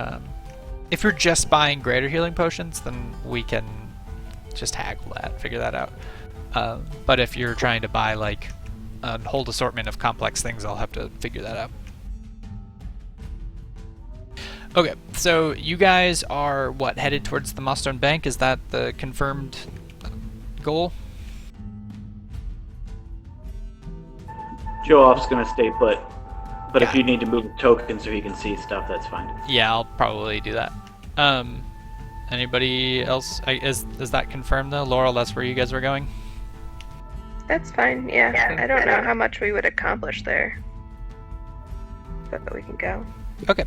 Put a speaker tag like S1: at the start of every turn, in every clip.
S1: Um, if you're just buying greater healing potions, then we can just haggle that, figure that out. But if you're trying to buy like a whole assortment of complex things, I'll have to figure that out. Okay, so you guys are what, headed towards the Milestone Bank? Is that the confirmed goal?
S2: Joe Off's gonna stay put, but if
S1: Got
S2: you
S1: it.
S2: need to move the token so he can see stuff, that's fine.
S1: Yeah, I'll probably do that. Um, Anybody else? Is that confirmed though, Laurel? That's where you guys were going.
S3: That's fine, yeah. I don't know how much we would accomplish there, but we can go.
S1: Okay,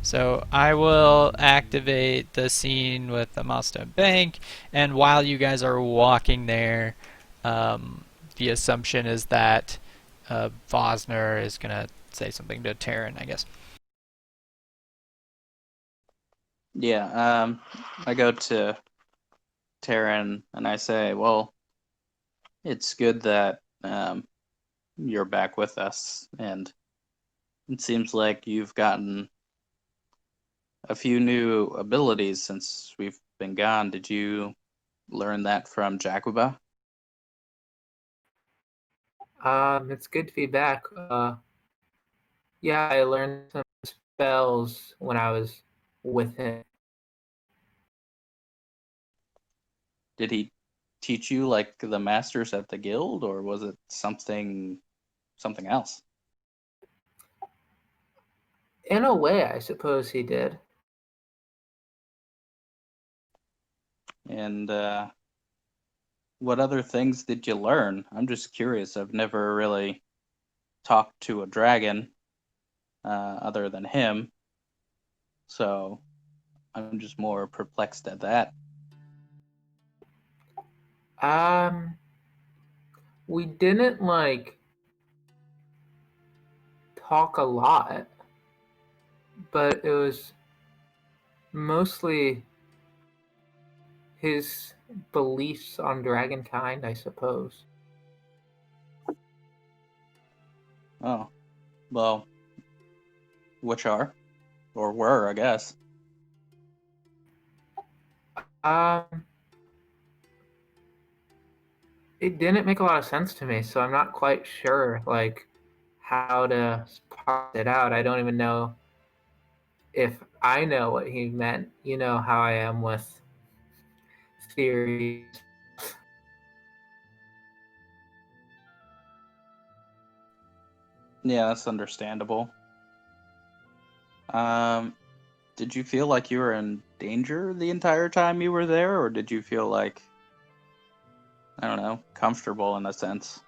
S1: so I will activate the scene with the Milestone Bank, and while you guys are walking there, the assumption is that Vosner is gonna say something to Taryn, I guess.
S4: Yeah, I go to Taryn and I say, well, it's good that you're back with us, and it seems like you've gotten a few new abilities since we've been gone. Did you learn that from Jacoba?
S5: It's good to be back. Yeah, I learned some spells when I was with him.
S4: Did he teach you like the masters at the guild, or was it something else?
S5: In a way, I suppose he did.
S4: And what other things did you learn? I'm just curious. I've never really talked to a dragon other than him, so I'm just more perplexed at that.
S5: We didn't like talk a lot, but it was mostly his beliefs on dragonkind, I suppose.
S4: Oh, well, which are? Or were, I guess.
S5: Um, it didn't make a lot of sense to me, so I'm not quite sure like how to parse it out. I don't even know if I know what he meant. You know how I am with theories.
S4: Yeah, that's understandable. Um, did you feel like you were in danger the entire time you were there, or did you feel like, I don't know, comfortable in a sense?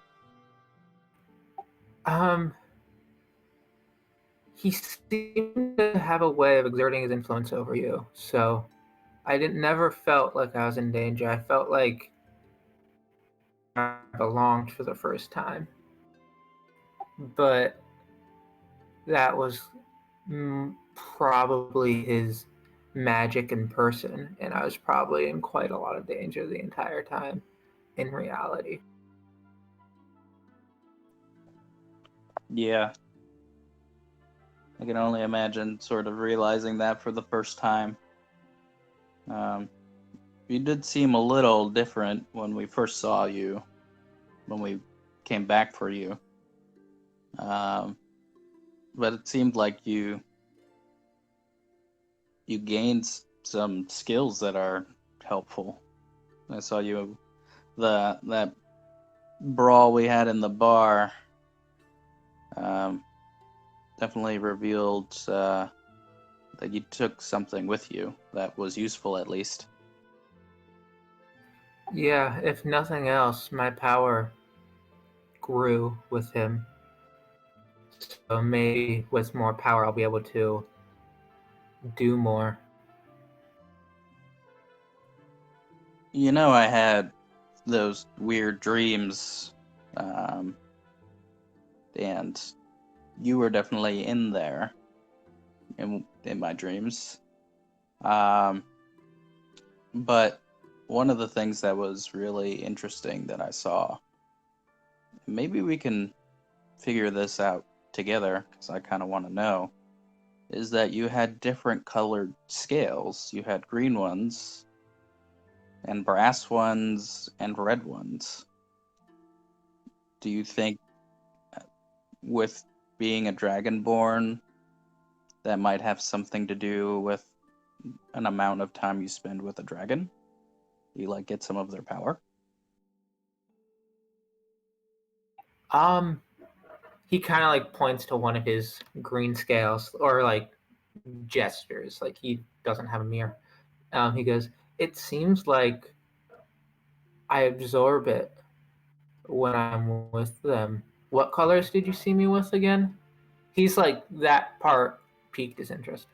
S5: Um, he seemed to have a way of exerting his influence over you, so I didn't never felt like I was in danger. I felt like I belonged for the first time, but that was probably his magic in person, and I was probably in quite a lot of danger the entire time in reality.
S4: Yeah, I can only imagine sort of realizing that for the first time. Um, you did seem a little different when we first saw you, when we came back for you. Um, but it seemed like you gained some skills that are helpful. I saw you that brawl we had in the bar. Um, Definitely revealed that you took something with you that was useful, at least.
S5: Yeah, if nothing else, my power grew with him. So maybe with more power, I'll be able to do more.
S4: You know, I had those weird dreams, um, and you were definitely in there in my dreams. Um, but one of the things that was really interesting that I saw, maybe we can figure this out together because I kind of want to know. is that you had different colored scales. You had green ones, and brass ones, and red ones. Do you think, with being a dragonborn, that might have something to do with an amount of time you spend with a dragon? You like get some of their power?
S5: He kind of like points to one of his green scales, or like gestures, like he doesn't have a mirror. He goes, "It seems like I absorb it when I'm with them. What colors did you see me with again?" He's like, that part piqued his interest.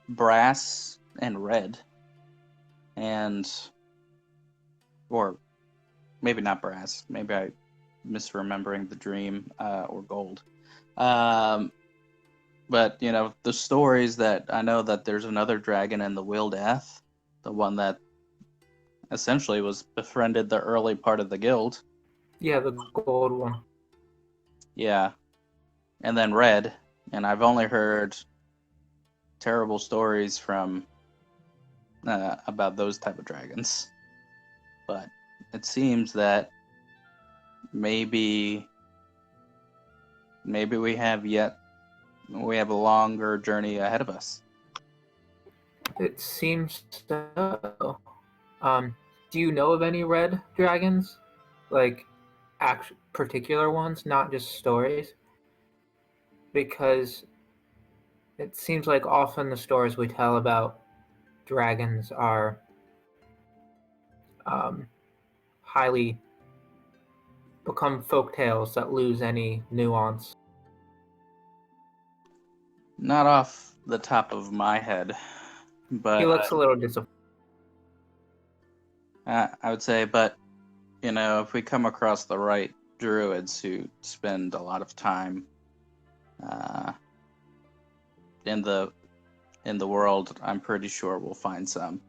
S4: Brass and red, and or maybe not brass. Maybe I misremembering the dream, or gold. Um, but the stories that I know, that there's another dragon in the Wheel Death, the one that essentially was befriended the early part of the guild.
S5: Yeah, the gold one.
S4: Yeah, and then red, and I've only heard terrible stories from about those type of dragons. But it seems that maybe we have a longer journey ahead of us.
S5: It seems so. Do you know of any red dragons? Like, particular ones, not just stories? Because it seems like often the stories we tell about dragons are highly become folk tales that lose any nuance.
S4: Not off the top of my head,
S5: He
S4: but
S5: looks a little disappointed.
S4: I would say, but if we come across the right druids who spend a lot of time in the world, I'm pretty sure we'll find some.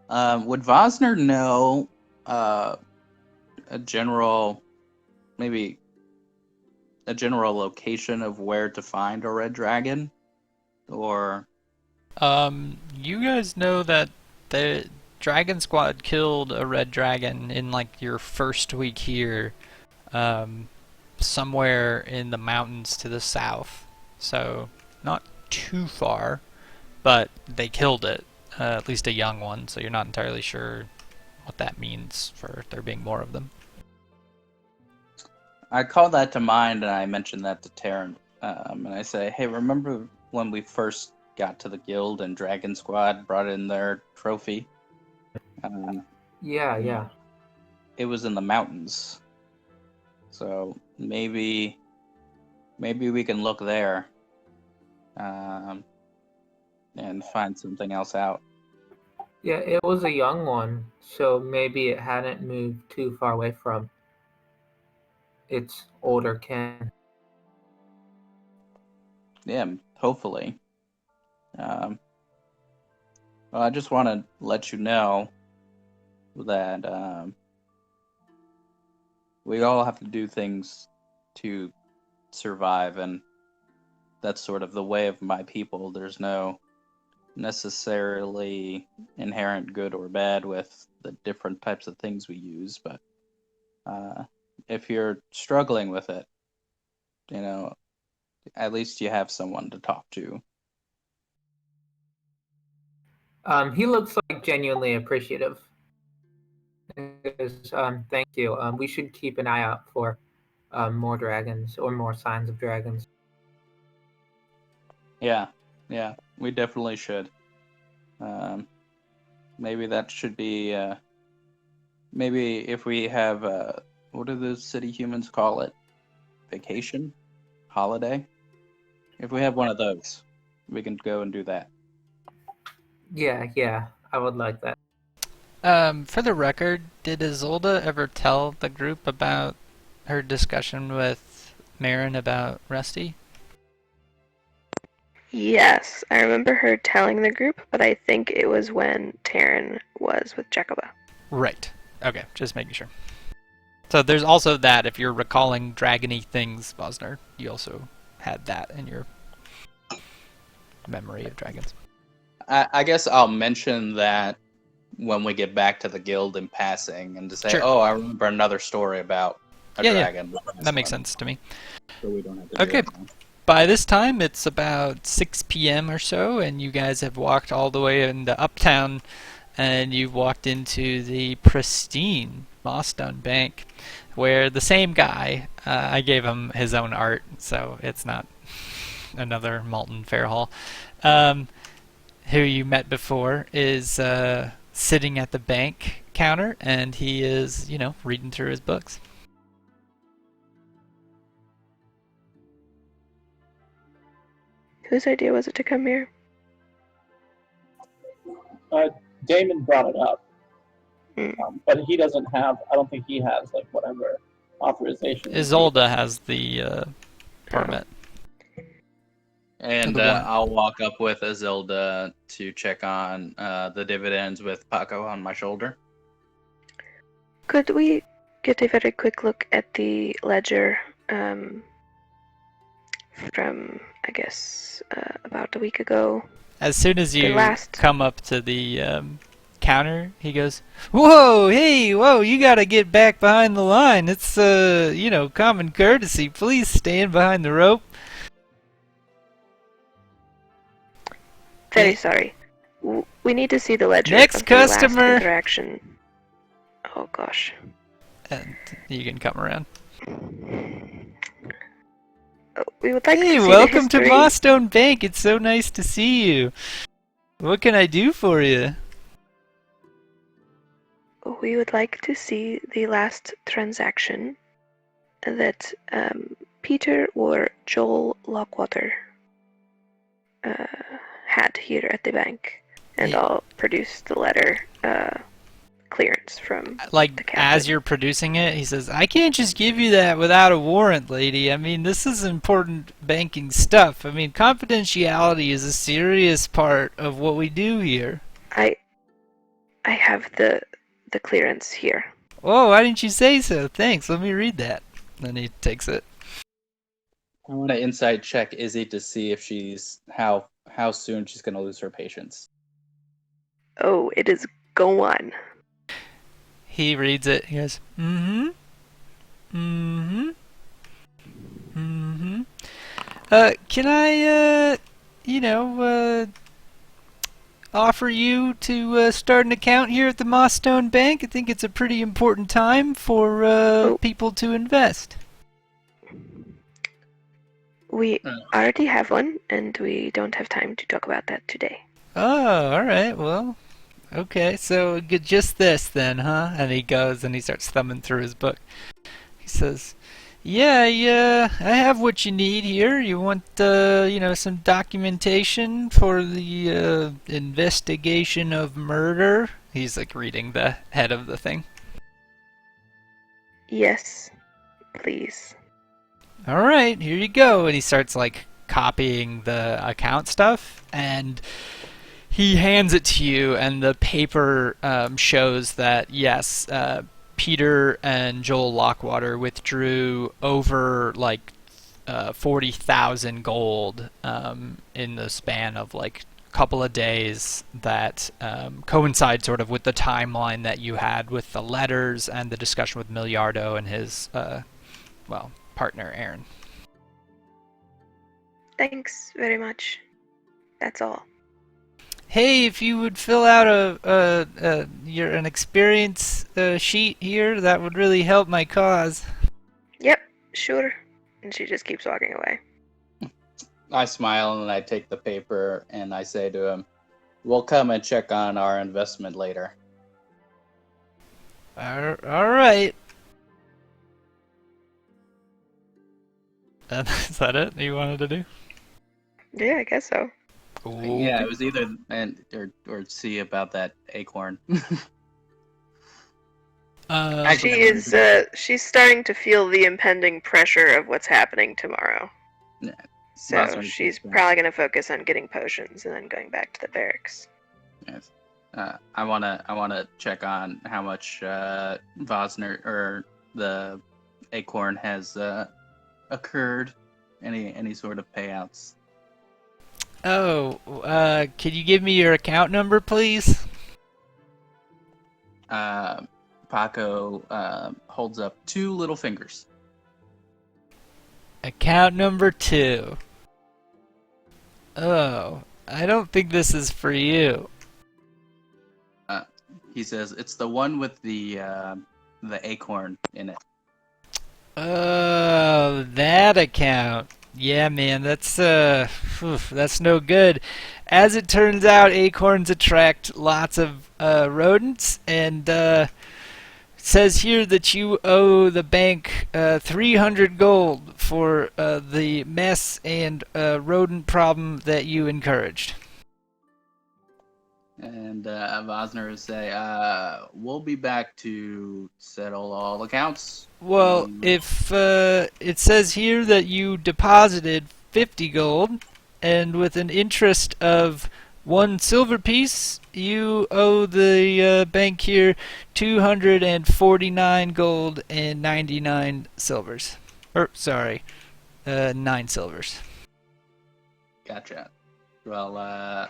S4: Would Vosner know a general, maybe a general location of where to find a red dragon, or?
S1: You guys know that the Dragon Squad killed a red dragon in like your first week here, um, somewhere in the mountains to the south. So not too far, but they killed it. At least a young one. So you're not entirely sure what that means for there being more of them.
S4: I call that to mind, and I mentioned that to Taryn, and I say, "Hey, remember when we first got to the guild and Dragon Squad brought in their trophy?
S5: Yeah.
S4: It was in the mountains, so maybe we can look there, and find something else out."
S5: Yeah, it was a young one, so maybe it hadn't moved too far away from its older kin.
S4: Yeah, hopefully. Well, I just want to let you know that we all have to do things to survive, and that's sort of the way of my people. There's no necessarily inherent good or bad with the different types of things we use, but if you're struggling with it, at least you have someone to talk to.
S5: He looks like genuinely appreciative. Thank you. We should keep an eye out for more dragons or more signs of dragons.
S4: Yeah, we definitely should. Maybe that should be, maybe if we have, what do the city humans call it? Vacation? Holiday? If we have one of those, we can go and do that.
S5: Yeah, I would like that.
S1: For the record, did Isolde ever tell the group about her discussion with Marin about Rusty?
S3: Yes, I remember her telling the group, but I think it was when Taryn was with Jacoba.
S1: Right. Okay, just making sure. So there's also that, if you're recalling dragony things, Vosner, you also had that in your memory of dragons.
S4: I guess I'll mention that when we get back to the guild in passing, and to say,
S1: Sure.
S4: "Oh, I remember another story about a
S1: Yeah,
S4: dragon."
S1: that makes sense to me.
S4: So we don't have to
S1: Okay.
S4: do it now.
S1: By this time, it's about 6 p.m. or so, and you guys have walked all the way into Uptown, and you've walked into the pristine Mossstone Bank, where the same guy, I gave him his own art, so it's not another Malton Fairhall, who you met before, is sitting at the bank counter, and he is, reading through his books.
S3: Whose idea was it to come here?
S6: Damon brought it up,
S3: Hmm.
S6: but he doesn't have. I don't think he has like whatever authorization.
S1: Isolde has the permit.
S4: And
S1: The one.
S4: I'll walk up with Isilda to check on the dividends with Paco on my shoulder.
S3: Could we get a very quick look at the ledger from, I guess, about a week ago?
S1: As soon as you
S3: last-
S1: come up to the counter, he goes, "Whoa, hey, whoa, you gotta get back behind the line. It's, common courtesy. Please stand behind the rope."
S3: Very sorry. We need to see the ledger
S1: Next
S3: of the last
S1: customer.
S3: interaction. Oh gosh.
S1: And you can come around.
S3: We would like
S1: Hey,
S3: to see
S1: welcome
S3: the
S1: to
S3: history.
S1: Mossstone Bank. It's so nice to see you. What can I do for you?
S3: We would like to see the last transaction that Peter or Joel Lockwater had here at the bank, and
S1: Yeah.
S3: I'll produce the letter clearance from the
S1: Like,
S3: captain.
S1: as you're producing it, he says, "I can't just give you that without a warrant, lady. I mean, this is important banking stuff. I mean, confidentiality is a serious part of what we do here."
S3: I have the clearance here.
S1: "Oh, why didn't you say so? Thanks, let me read that." Then he takes it.
S4: I want to insight check Izzy to see if she's how soon she's going to lose her patience.
S3: Oh, it is gone.
S1: He reads it. He goes, "Mm-hmm. Mm-hmm. Mm-hmm. Can I, offer you to start an account here at the Mossstone Bank? I think it's a pretty important time for people to invest."
S3: We already have one, and we don't have time to talk about that today.
S1: "Oh, all right. Well, okay. So just this then, huh?" And he goes and he starts thumbing through his book. He says, "Yeah, I have what you need here. You want, some documentation for the investigation of murder?" He's like reading the head of the thing.
S3: Yes, please.
S1: "All right, here you go." And he starts like copying the account stuff, and he hands it to you, and the paper shows that yes, Peter and Joel Lockwater withdrew over like 40,000 gold in the span of like a couple of days that coincide sort of with the timeline that you had with the letters and the discussion with Miliardo and his partner Aaron.
S3: Thanks very much. That's all.
S1: Hey, if you would fill out an experience sheet here, that would really help my cause.
S3: Yep, sure. And she just keeps walking away.
S4: I smile and I take the paper and I say to him, "We'll come and check on our investment later."
S1: All right. Is that it you wanted to do?
S3: Yeah, I guess so.
S4: Yeah, it was either or see about that acorn.
S3: She's starting to feel the impending pressure of what's happening tomorrow.
S4: Yeah.
S3: So
S4: That's what
S3: she's
S4: she's
S3: probably going to focus on getting potions and then going back to the barracks.
S4: Yes. I wanna check on how much Vosner or the acorn has occurred. Any sort of payouts.
S1: Oh, can you give me your account number, please?
S4: Paco holds up two little fingers.
S1: Account number 2. Oh, I don't think this is for you.
S4: He says, "It's the one with the acorn in it."
S1: Oh, that account. Yeah, man, that's that's no good. As it turns out, acorns attract lots of rodents, and it says here that you owe the bank 300 gold for the mess and rodent problem that you encouraged.
S4: And Vosner will say, "We'll be back to settle all accounts."
S1: Well, if it says here that you deposited 50 gold, and with an interest of 1 silver piece, you owe the bank here 249 gold and 99 silvers. Or, sorry, 9 silvers.
S4: Gotcha. Well, I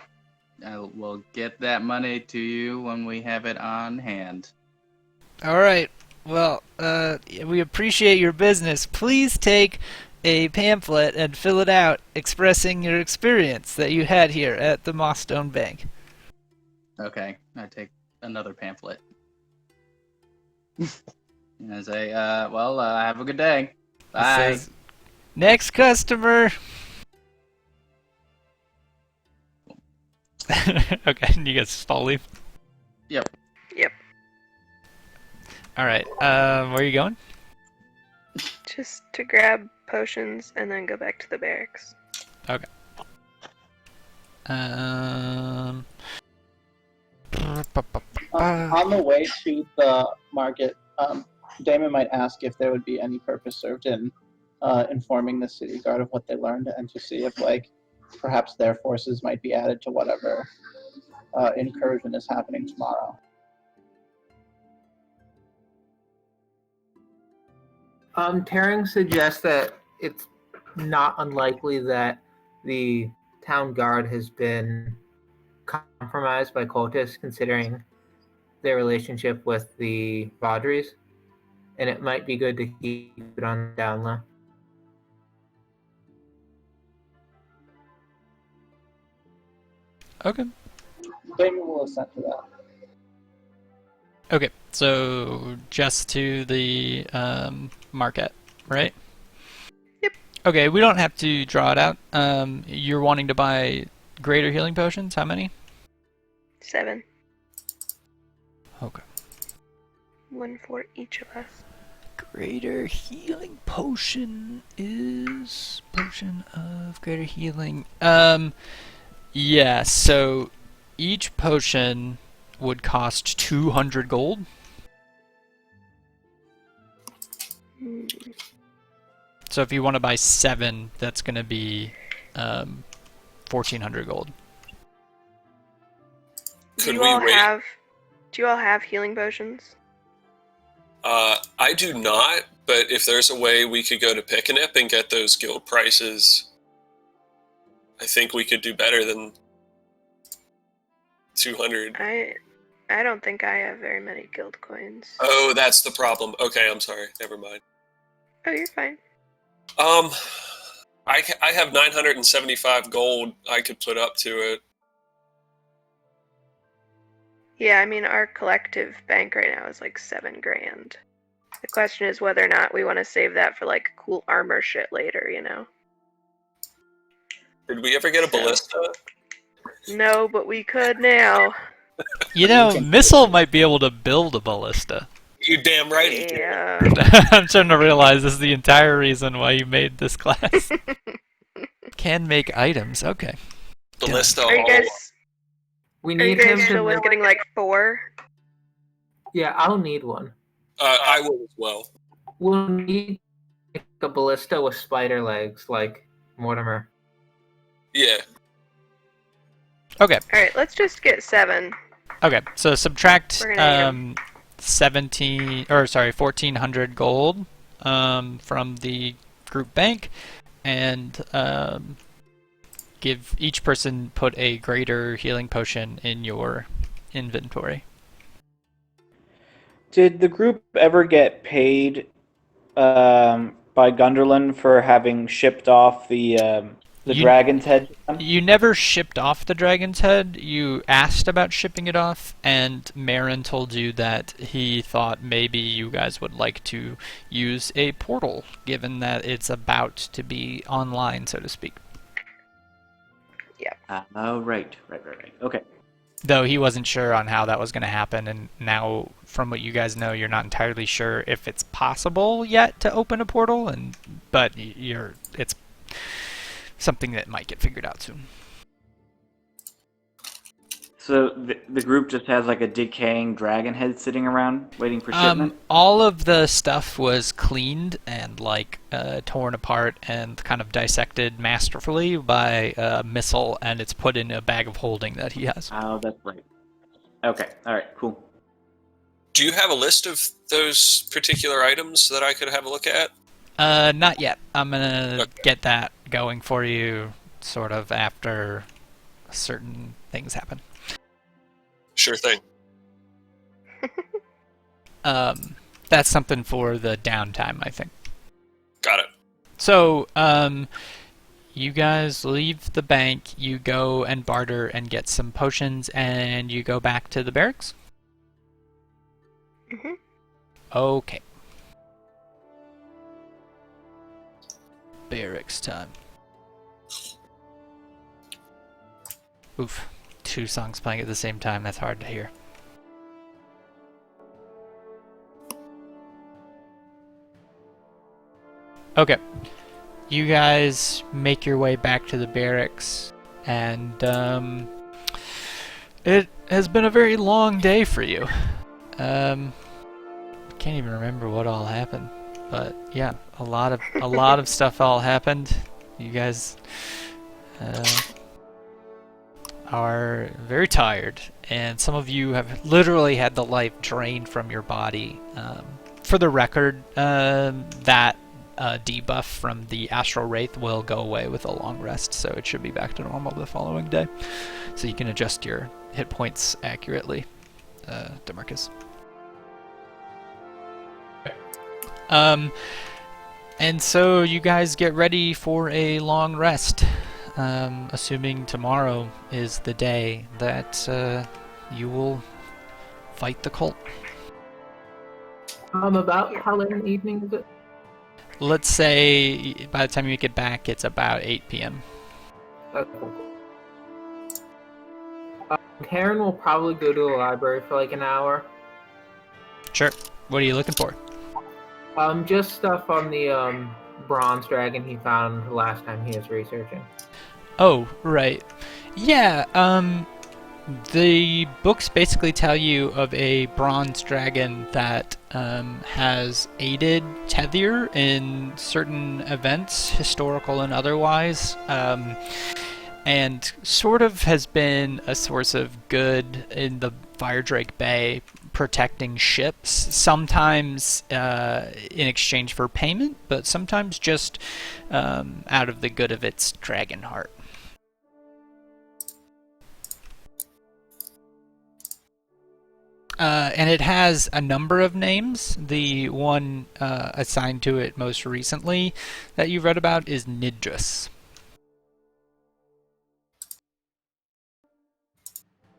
S4: will get that money to you when we have it on hand.
S1: All right. Well, we appreciate your business. Please take a pamphlet and fill it out expressing your experience that you had here at the Mossstone Bank.
S4: Okay, I take another pamphlet. And I say, well, have a good day.
S1: It
S4: Bye.
S1: says, next customer. Okay, you guys all leave?
S4: Yep.
S3: Yep.
S1: Alright, where are you going?
S3: Just to grab potions and then go back to the barracks.
S1: Okay.
S6: On the way to the market, Damon might ask if there would be any purpose served in informing the city guard of what they learned, and to see if, like, perhaps their forces might be added to whatever incursion is happening tomorrow.
S5: Tearing suggests that it's not unlikely that the town guard has been compromised by cultists, considering their relationship with the Vaudrys, and it might be good to keep it on the down low.
S1: Okay.
S6: Damon will assent to that.
S1: Okay, so just to the market, right?
S3: Yep.
S1: Okay, we don't have to draw it out. You're wanting to buy greater healing potions? How many?
S3: 7.
S1: Okay.
S3: 1 for each of us.
S1: Greater healing potion is potion of greater healing. Yeah, so each potion would cost 200 gold. So if you want to buy 7, that's going to be 1,400 gold.
S7: Could
S3: Do
S7: we
S3: you
S7: wait?
S3: all have healing potions?
S7: I do not, but if there's a way we could go to Pickenip and get those guild prices, I think we could do better than 200.
S3: I don't think I have very many guild coins.
S7: Oh, that's the problem. Okay, I'm sorry. Never mind.
S3: Oh, you're fine.
S7: I have 975 gold I could put up to it.
S3: Yeah, I mean, our collective bank right now is like 7 grand. The question is whether or not we want to save that for like cool armor shit later, you know?
S7: Did we ever get a ballista?
S3: No, but we could now.
S1: You know, Missile might be able to build a ballista.
S7: You damn right he did.
S3: Yeah.
S1: I'm starting to realize this is the entire reason why you made this class. Can make items, okay.
S7: Ballista.
S3: Are you guys,
S5: We
S3: are you
S5: need him
S3: guys
S5: to
S3: still with
S5: make-
S3: getting like 4?
S5: Yeah, I'll need one.
S7: I will as well.
S5: We'll need a ballista with spider legs, like Mortimer.
S7: Yeah.
S1: Okay,
S3: Alright, let's just get 7.
S1: okay. So subtract
S3: We're gonna need
S1: 1,400 gold from the group bank, and give each person put a greater healing potion in your inventory.
S2: Did the group ever get paid by Gunderland for having shipped off the
S1: You
S2: dragon's head?
S1: you never shipped off the dragon's head. You asked about shipping it off, and Marin told you that he thought maybe you guys would like to use a portal, given that it's about to be online, so to speak.
S2: Oh, right. Okay.
S1: Though he wasn't sure on how that was going to happen, and now, from what you guys know, you're not entirely sure if it's possible yet to open a portal, but it's something that might get figured out soon.
S2: So the group just has like a decaying dragon head sitting around waiting for shipment?
S1: All of the stuff was cleaned and torn apart and kind of dissected masterfully by a missile, and it's put in a bag of holding that he has.
S2: Oh, that's right. Okay. All right. Cool.
S7: Do you have a list of those particular items that I could have a look at?
S1: Not yet. I'm gonna
S7: Okay.
S1: get that going for you sort of after certain things happen.
S7: Sure thing.
S1: That's something for the downtime, I think.
S7: Got it.
S1: So, you guys leave the bank, you go and barter and get some potions, and you go back to the barracks?
S3: Mhm.
S1: Okay. Barracks time. Oof. 2 songs playing at the same time, that's hard to hear. Okay. You guys make your way back to the barracks, and it has been a very long day for you. Can't even remember what all happened, but yeah, a lot of stuff all happened. You guys are very tired, and some of you have literally had the life drained from your body. For the record, that debuff from the Astral Wraith will go away with a long rest, so it should be back to normal the following day. So you can adjust your hit points accurately, Demarcus. And so you guys get ready for a long rest, assuming tomorrow is the day that you will fight the cult.
S5: About how late in the evening is it?
S1: Let's say by the time you get back, it's about 8 p.m.
S5: Okay. Taryn will probably go to the library for like an hour.
S1: Sure. What are you looking for?
S5: Just stuff on the bronze dragon he found the last time he was researching.
S1: Oh, right. Yeah, the books basically tell you of a bronze dragon that has aided Tethir in certain events, historical and otherwise, and sort of has been a source of good in the Firedrake Bay, protecting ships, sometimes in exchange for payment, but sometimes just out of the good of its dragon heart. And it has a number of names. The one assigned to it most recently that you read about is Nidris.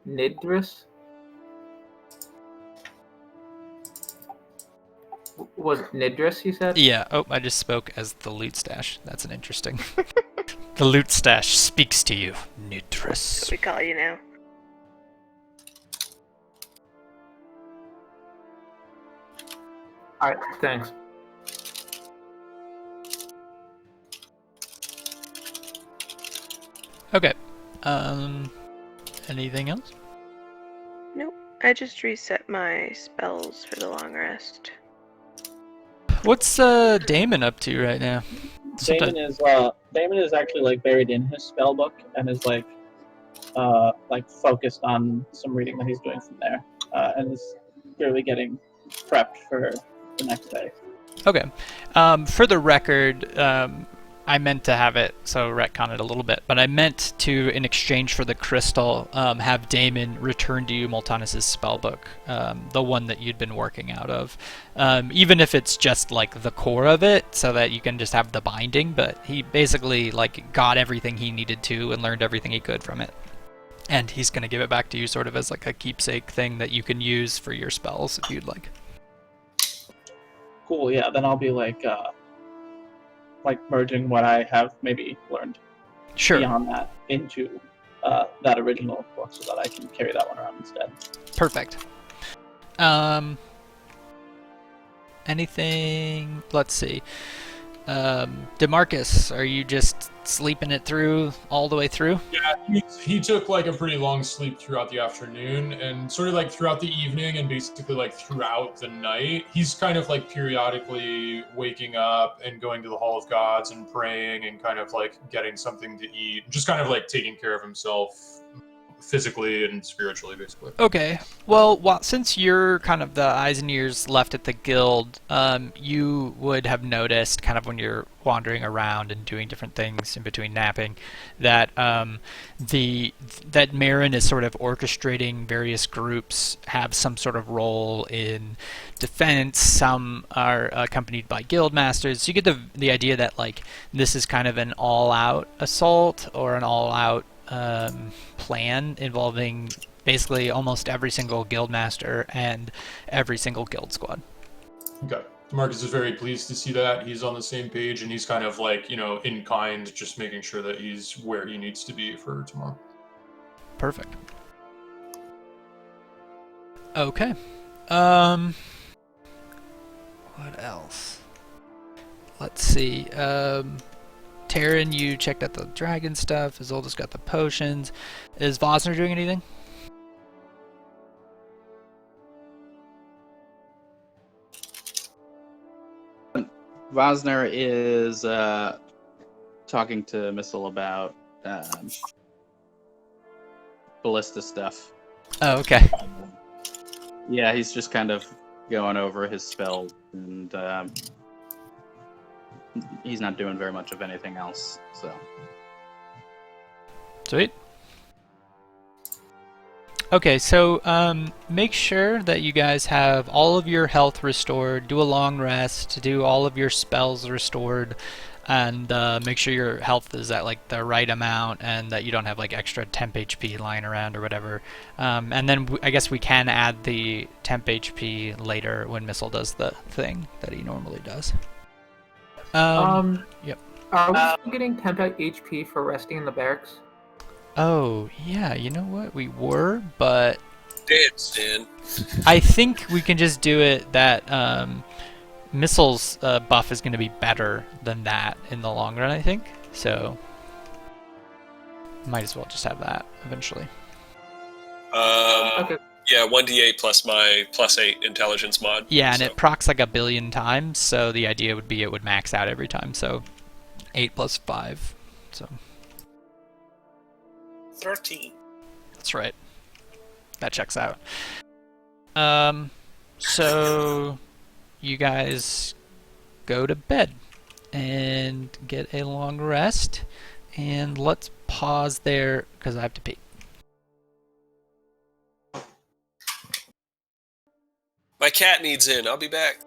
S5: Nidris? Was it Nidris, you said?
S1: Yeah, oh, I just spoke as the loot stash. That's an interesting... The loot stash speaks to you,
S3: That's
S1: Nidris.
S3: what we call you now.
S5: Alright, thanks.
S1: Okay. Anything else?
S3: Nope. I just reset my spells for the long rest.
S1: What's Damon up to right now?
S6: Damon is actually like buried in his spell book and is like focused on some reading that he's doing from there, and is clearly getting prepped for the next day.
S1: Okay. For the record, I meant to have it, so retcon it a little bit, but I meant to, in exchange for the crystal, have Damon return to you Moltanis's spellbook, the one that you'd been working out of. Even if it's just like the core of it, so that you can just have the binding, but he basically like got everything he needed to and learned everything he could from it. And he's going to give it back to you sort of as like a keepsake thing that you can use for your spells if you'd like.
S6: Cool. Yeah. Then I'll be like merging what I have maybe learned
S1: Sure.
S6: beyond that into that original book, so that I can carry that one around instead.
S1: Perfect. Anything? Let's see. DeMarcus, are you just sleeping it through all the way through?
S8: Yeah, he took like a pretty long sleep throughout the afternoon, and sort of like throughout the evening, and basically like throughout the night. He's kind of like periodically waking up and going to the Hall of Gods and praying and kind of like getting something to eat, just kind of like taking care of himself physically and spiritually, basically.
S1: Okay. Well, since you're kind of the eyes and ears left at the guild, you would have noticed, kind of when you're wandering around and doing different things in between napping, that that Marin is sort of orchestrating various groups, have some sort of role in defense. Some are accompanied by guild masters. So you get the idea that like this is kind of an all-out assault or an all-out plan involving basically almost every single guild master and every single guild squad.
S8: Okay. Marcus is very pleased to see that. He's on the same page, and he's kind of like, in kind, just making sure that he's where he needs to be for tomorrow.
S1: Perfect. Okay. What else? Let's see. Taryn, you checked out the dragon stuff. Isolde's got the potions. Is Vosner doing anything?
S4: Vosner is talking to Missile about ballista stuff.
S1: Oh, okay.
S4: Yeah, he's just kind of going over his spell, and he's not doing very much of anything else. So
S1: Sweet. Okay, so make sure that you guys have all of your health restored, do a long rest, do all of your spells restored, and make sure your health is at like the right amount and that you don't have like extra temp HP lying around or whatever. And then I guess we can add the temp HP later when Missile does the thing that he normally does. Yep.
S5: Are we still getting temp HP for resting in the barracks?
S1: Oh, yeah, you know what? We were, but
S7: Damn, Stan.
S1: I think we can just do it that Missile's buff is going to be better than that in the long run, I think. So, might as well just have that eventually.
S5: Okay.
S7: Yeah, 1d8 plus my +8 intelligence mod.
S1: Yeah, and
S7: so.
S1: it procs like 1 billion times, so the idea would be it would max out every time, so 8 plus 5, so...
S7: 13.
S1: That's right. That checks out. So you guys go to bed and get a long rest, and let's pause there because I have to pee.
S7: My cat needs in. I'll be back.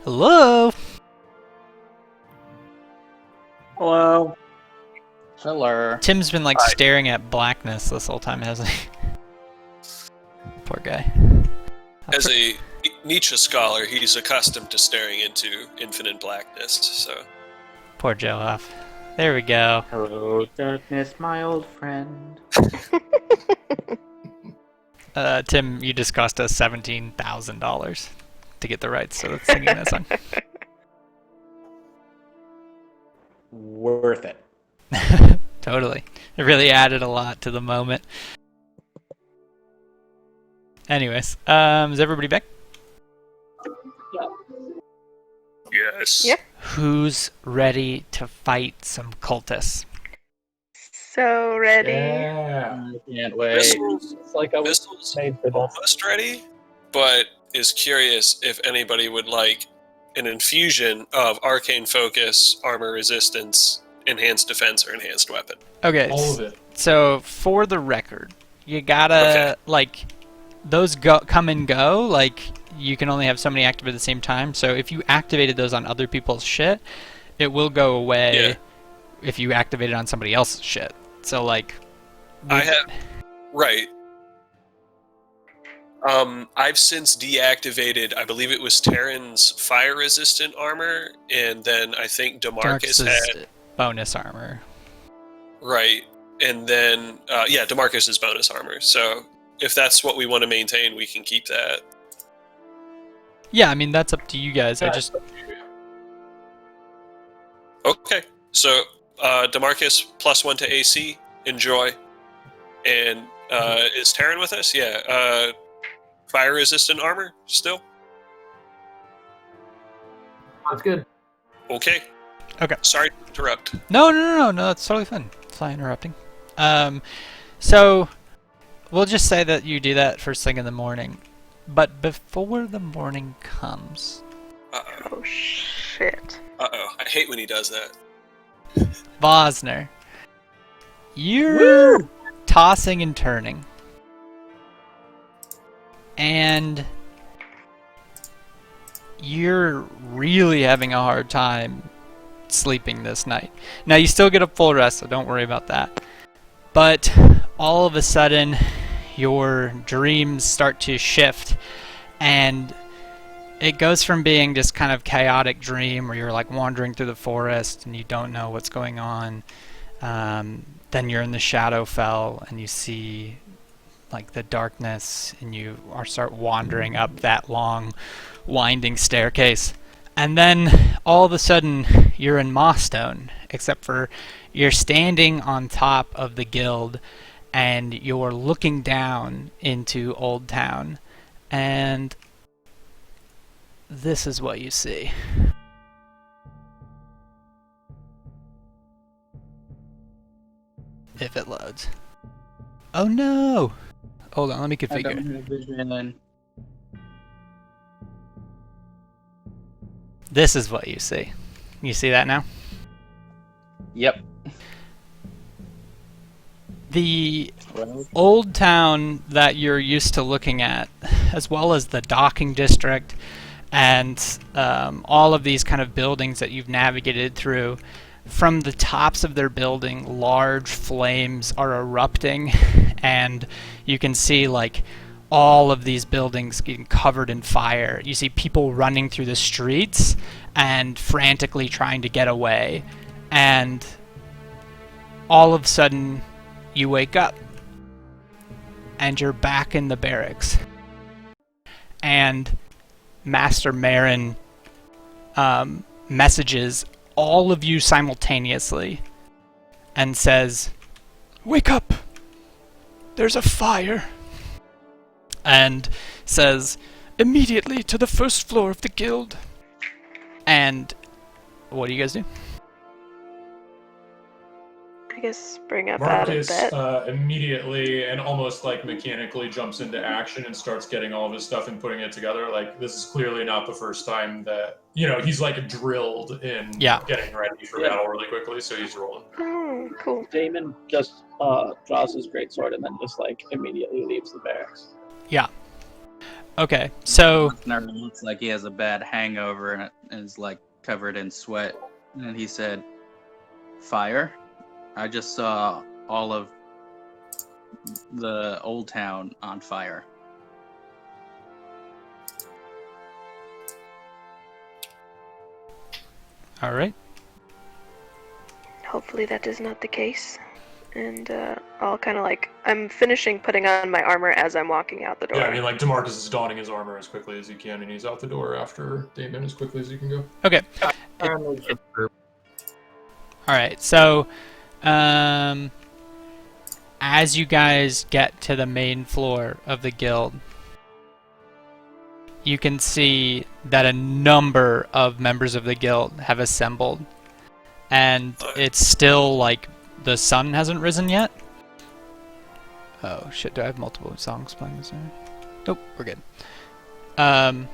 S1: Hello?
S2: Hello.
S4: Filler.
S1: Tim's been like
S7: Hi.
S1: staring at blackness this whole time, hasn't he? Poor guy.
S7: As a Nietzsche scholar, he's accustomed to staring into infinite blackness, so...
S1: Poor Joe off. There we go.
S2: Hello, darkness, my old friend.
S1: Tim, you just cost us $17,000 to get the rights to singing that song.
S2: Worth it.
S1: Totally. It really added a lot to the moment. Anyways, is everybody back?
S7: Yes.
S3: Yep.
S1: Who's ready to fight some cultists?
S3: So ready.
S8: Yeah.
S4: I can't wait.
S7: Missiles,
S6: It's like I was
S7: Missiles
S6: made for this.
S7: almost ready, but is curious if anybody would like an infusion of arcane focus, armor resistance, enhanced defense, or enhanced weapon.
S1: Okay,
S8: All of it.
S1: so for the record, you gotta, like, those come and go, like, you can only have so many active at the same time, so if you activated those on other people's shit, it will go away if you activate it on somebody else's shit. So, like...
S7: I have... Right. I've since deactivated, I believe it was Terran's fire-resistant armor, and then I think DeMarcus had...
S1: bonus armor.
S7: Right. And then, DeMarcus's bonus armor. So, if that's what we want to maintain, we can keep that.
S1: Yeah, I mean, that's up to you guys. I
S8: Yeah.
S1: just...
S7: Okay. So, DeMarcus +1 to AC. Enjoy. And is Terran with us? Yeah. Fire-resistant armor still?
S5: That's good.
S7: Okay.
S1: Okay.
S7: Sorry to interrupt.
S1: No, that's totally fine. It's not interrupting. So, we'll just say that you do that first thing in the morning. But before the morning comes...
S7: Uh-oh.
S3: Oh shit.
S7: Uh-oh. I hate when he does that.
S1: Vosner, you're tossing and turning. And you're really having a hard time sleeping this night. Now, you still get a full rest, so don't worry about that. But all of a sudden, your dreams start to shift, and it goes from being this kind of chaotic dream where you're like wandering through the forest and you don't know what's going on. Then you're in the Shadowfell and you see like the darkness, and you start wandering up that long, winding staircase. And then all of a sudden, you're in Mossstone, except for you're standing on top of the guild, and you're looking down into Old Town, and this is what you see. If it loads. Oh no! Hold on, let me
S4: I don't
S1: configure.
S4: have vision.
S1: This is what you see. You see that now?
S4: Yep.
S1: The
S4: Well,
S1: Old Town that you're used to looking at, as well as the docking district and all of these kind of buildings that you've navigated through, from the tops of their building, large flames are erupting, and you can see like all of these buildings getting covered in fire. You see people running through the streets and frantically trying to get away, and all of a sudden you wake up and you're back in the barracks, and Master Marin messages all of you simultaneously and says, "Wake up! There's a fire!" And says, "Immediately to the first floor of the guild." And what do you guys do?
S3: I guess spring up out of
S8: Marcus
S3: bed.
S8: immediately and almost like mechanically jumps into action and starts getting all of his stuff and putting it together. Like, this is clearly not the first time that, he's like drilled in getting ready for battle really quickly, so he's rolling.
S3: Oh, cool.
S6: Damon just draws his greatsword and then just like immediately leaves the barracks.
S1: Yeah. Okay, so
S4: Narn looks like he has a bad hangover and is like covered in sweat. And he said, "Fire? I just saw all of the old town on fire."
S1: all right.
S3: Hopefully that is not the case. And I'll kind of like, I'm finishing putting on my armor as I'm walking out the door.
S8: Yeah, I mean, like, DeMarcus is donning his armor as quickly as he can, and he's out the door after Damon as quickly as he can go.
S1: Okay. All right. So, as you guys get to the main floor of the guild, you can see that a number of members of the guild have assembled, and it's still like the sun hasn't risen yet. Oh shit! Do I have multiple songs playing this time? Nope, we're good. And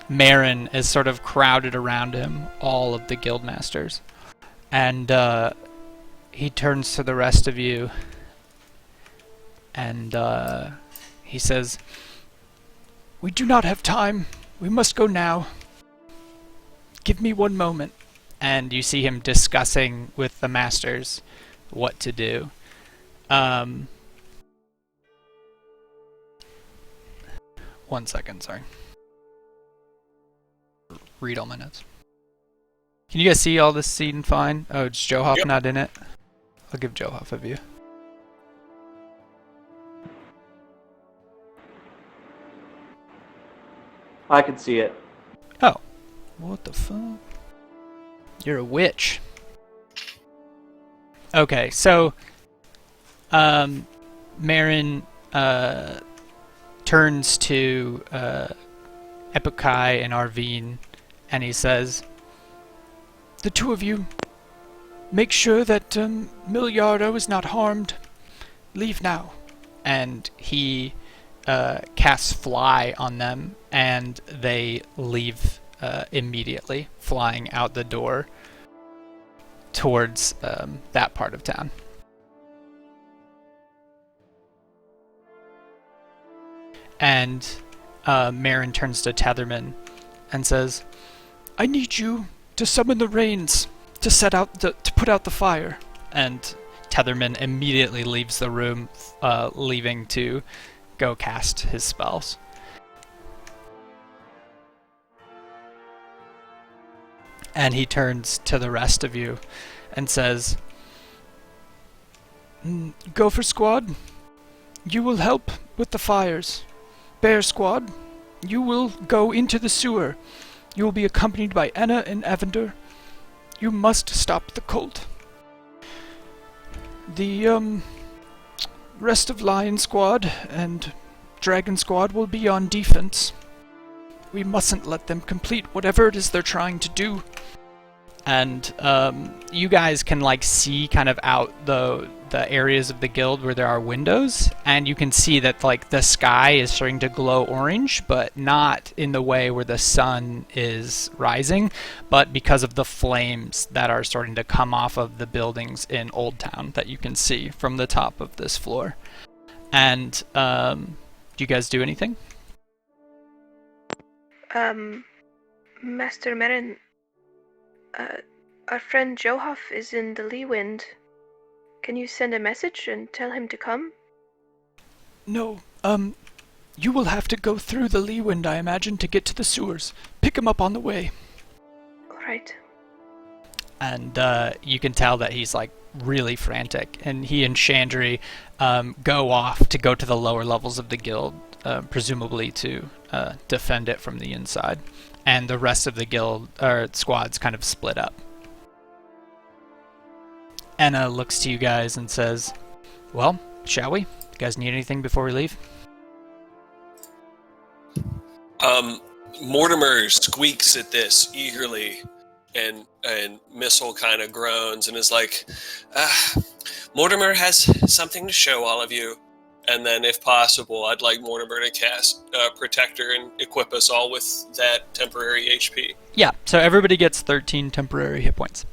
S1: Marin is sort of crowded around him, all of the guildmasters. And he turns to the rest of you and he says, "We do not have time. We must go now. Give me one moment." And you see him discussing with the masters what to do. One second, sorry. Read all my notes. Can you guys see all this scene fine? Oh, it's Johoff
S7: Yep.
S1: not in it? I'll give Johoff a view.
S2: I can see it.
S1: Oh. What the fuck? You're a witch. Okay, so Marin turns to Epikai and Arvine and he says, "The two of you, make sure that Miliardo is not harmed. Leave now." And he casts Fly on them, and they leave immediately, flying out the door towards that part of town. And Marin turns to Tetherman and says, "I need you to summon the rains to put out the fire." And Tetherman immediately leaves the room, leaving to go cast his spells. And he turns to the rest of you and says, "Gopher Squad, you will help with the fires. Bear Squad, you will go into the sewer. You will be accompanied by Enna and Evander. You must stop the cult. The rest of Lion Squad and Dragon Squad will be on defense. We mustn't let them complete whatever it is they're trying to do." And you guys can like see kind of out the areas of the guild where there are windows, and you can see that like the sky is starting to glow orange, but not in the way where the sun is rising, but because of the flames that are starting to come off of the buildings in Old Town that you can see from the top of this floor. And do you guys do anything?
S3: Master Marin, our friend Johoff is in the Leewind. Can you send a message and tell him to come?
S1: No, you will have to go through the Leewind, I imagine, to get to the sewers. Pick him up on the way.
S3: Alright.
S1: And you can tell that he's like really frantic, and he and Chandri go off to go to the lower levels of the guild, presumably to defend it from the inside. And the rest of the guild or squads kind of split up. Enna looks to you guys and says, "Well, shall we? You guys need anything before we leave?"
S7: Mortimer squeaks at this eagerly, and Missile kind of groans and is like, "Mortimer has something to show all of you." And then, if possible, I'd like Mortimer to cast Protector and equip us all with that temporary HP.
S1: Yeah, so everybody gets 13 temporary hit points.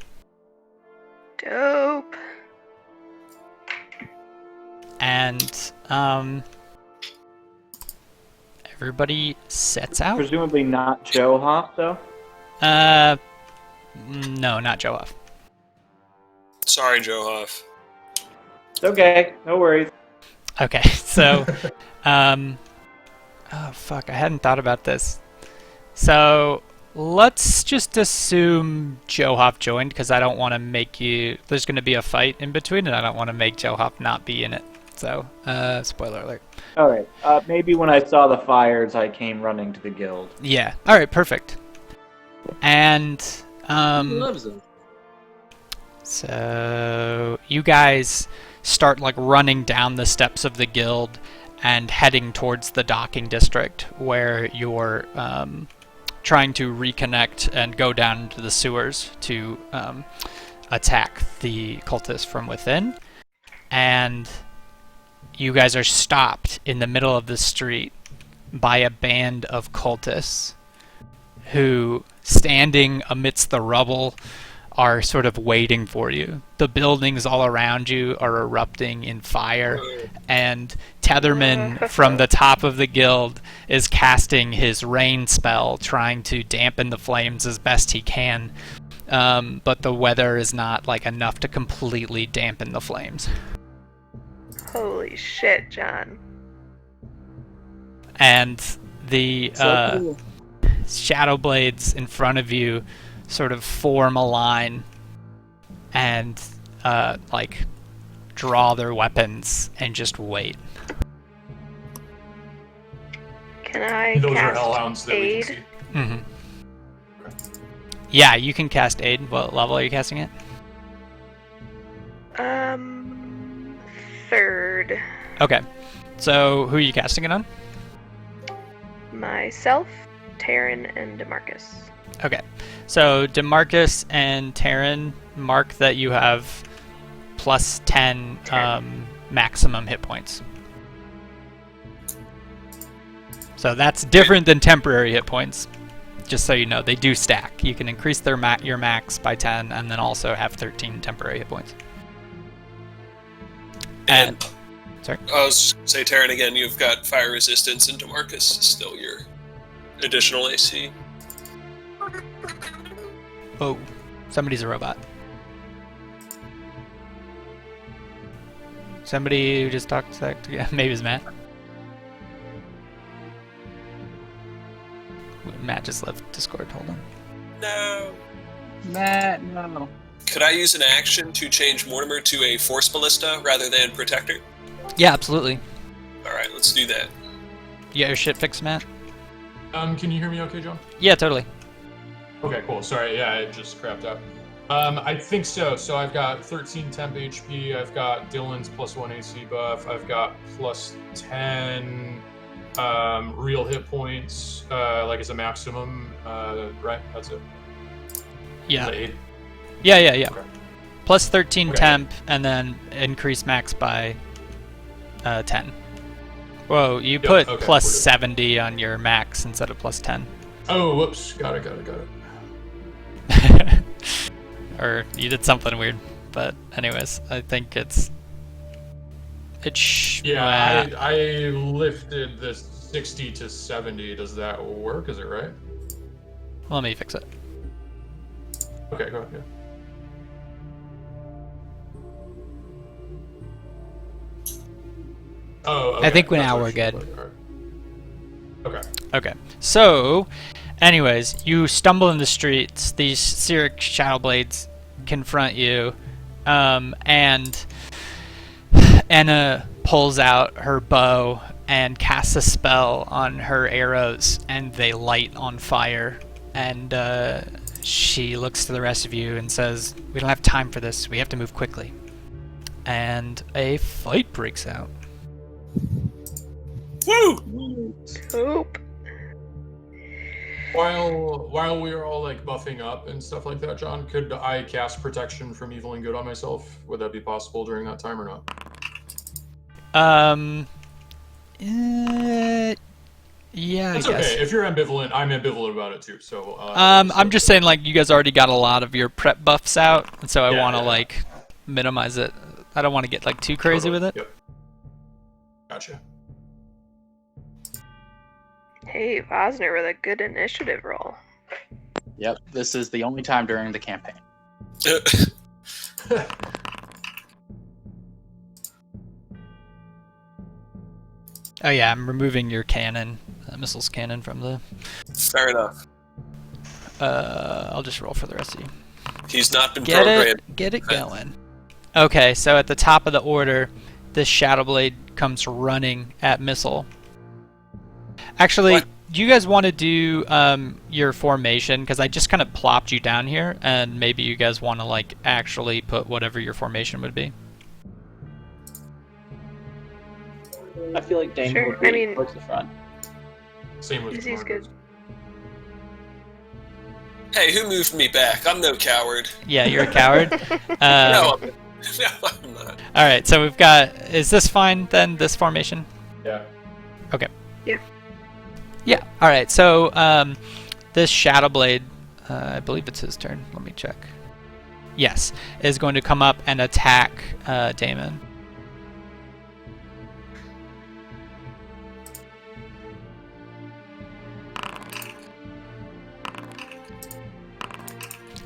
S3: Dope.
S1: And everybody sets out.
S2: Presumably not Joe Hop, though.
S1: No, not Joe off.
S7: Sorry, Joe Huff.
S2: It's okay. No worries.
S1: Okay, so, oh fuck, I hadn't thought about this. So, let's just assume Joe Hop joined, because I don't want to make you... There's going to be a fight in between, and I don't want to make Joe Hop not be in it. So, spoiler alert.
S2: All right. Maybe when I saw the fires, I came running to the guild.
S1: Yeah, alright, perfect. And,
S4: He loves it.
S1: so you guys start like running down the steps of the guild and heading towards the docking district where you're trying to reconnect and go down into the sewers to attack the cultists from within. And you guys are stopped in the middle of the street by a band of cultists who, standing amidst the rubble, are sort of waiting for you. The buildings all around you are erupting in fire, and Tetherman from the top of the guild is casting his rain spell, trying to dampen the flames as best he can. But the weather is not like enough to completely dampen the flames.
S3: Holy shit, John.
S1: And the
S4: So cool.
S1: shadow blades in front of you sort of form a line and like draw their weapons and just wait.
S3: Can I
S8: Those are
S3: cast
S8: hellhounds that we
S3: aid?
S8: can see.
S1: Mm-hmm. Yeah, you can cast aid. What level are you casting it?
S3: Third.
S1: Okay. So who are you casting it on?
S3: Myself, Taryn, and Demarcus.
S1: Okay. So Demarcus and Taryn, mark that you have plus 10 maximum hit points. So that's different than temporary hit points. Just so you know, they do stack. You can increase their your max by 10 and then also have 13 temporary hit points.
S7: And
S1: sorry.
S7: I was just gonna say, Taryn, again, you've got fire resistance, and Demarcus is still your additional AC.
S1: Oh, somebody's a robot. Somebody who just talked to maybe it's Matt. Matt just left Discord. Hold on.
S7: No.
S4: Matt, no.
S7: Could I use an action to change Mortimer to a Force Ballista rather than Protector?
S1: Yeah, absolutely.
S7: Alright, let's do that.
S1: You got your shit fixed, Matt?
S8: Can you hear me okay, John?
S1: Yeah, totally.
S8: Okay, cool. Sorry, yeah, it just crapped out. I think so. So I've got 13 temp HP, I've got Dylan's +1 AC buff, I've got plus 10 real hit points, like as a maximum, right? That's it.
S1: Yeah.
S8: Is that 8?
S1: Yeah.
S8: Okay.
S1: Plus 13
S8: Okay.
S1: temp, and then increase max by 10. Whoa, you
S8: Yep,
S1: put
S8: okay,
S1: plus
S8: we're good.
S1: 70 on your max instead of plus 10.
S8: Oh, whoops. Got it.
S1: Or you did something weird. But anyways, I think
S8: Yeah, I lifted this 60 to 70. Does that work? Is it right?
S1: Let me fix it.
S8: Okay, go ahead. Oh, okay.
S1: I think
S8: That's
S1: now
S8: what
S1: we're
S8: it
S1: good.
S8: should look like. Alright. Okay.
S1: Okay. So, anyways, you stumble in the streets. These Cyric Shadow Blades confront you, and Anna pulls out her bow and casts a spell on her arrows, and they light on fire. And she looks to the rest of you and says, "We don't have time for this. We have to move quickly." And a fight breaks out.
S7: Woo!
S3: Oop.
S8: While we were all like buffing up and stuff like that, John, could I cast protection from evil and good on myself? Would that be possible during that time or not?
S1: Yeah,
S8: That's
S1: I guess.
S8: okay. If you're ambivalent, I'm ambivalent about it too. So.
S1: I'm just saying, like, you guys already got a lot of your prep buffs out, and so I
S8: Yeah,
S1: want to
S8: yeah.
S1: like minimize it. I don't want to get like too crazy
S8: Totally.
S1: with it.
S8: Yep. Gotcha.
S3: Hey, Vosner with a good initiative roll.
S4: Yep, this is the only time during the campaign.
S1: Oh yeah, I'm removing your cannon, missiles cannon from the.
S7: Fair enough.
S1: I'll just roll for the rest of you.
S7: He's not been
S1: Get
S7: programmed.
S1: it going. Okay, so at the top of the order, this Shadow Blade comes running at Missile. Actually,
S7: What?
S1: do you guys want to do your formation? Because I just kind of plopped you down here, and maybe you guys want to like actually put whatever your formation would be.
S6: I feel like Damon
S3: Sure,
S6: would be
S3: I mean-
S6: towards the front.
S8: Same with
S3: Easy's good.
S7: Hey, who moved me back? I'm no coward.
S1: Yeah, you're a coward.
S7: No, I'm not.
S1: All right, so we've got. Is this fine then? This formation?
S8: Yeah.
S1: Yeah. All right. So this Shadow Blade, I believe it's his turn. Let me check. Yes, is going to come up and attack Damon.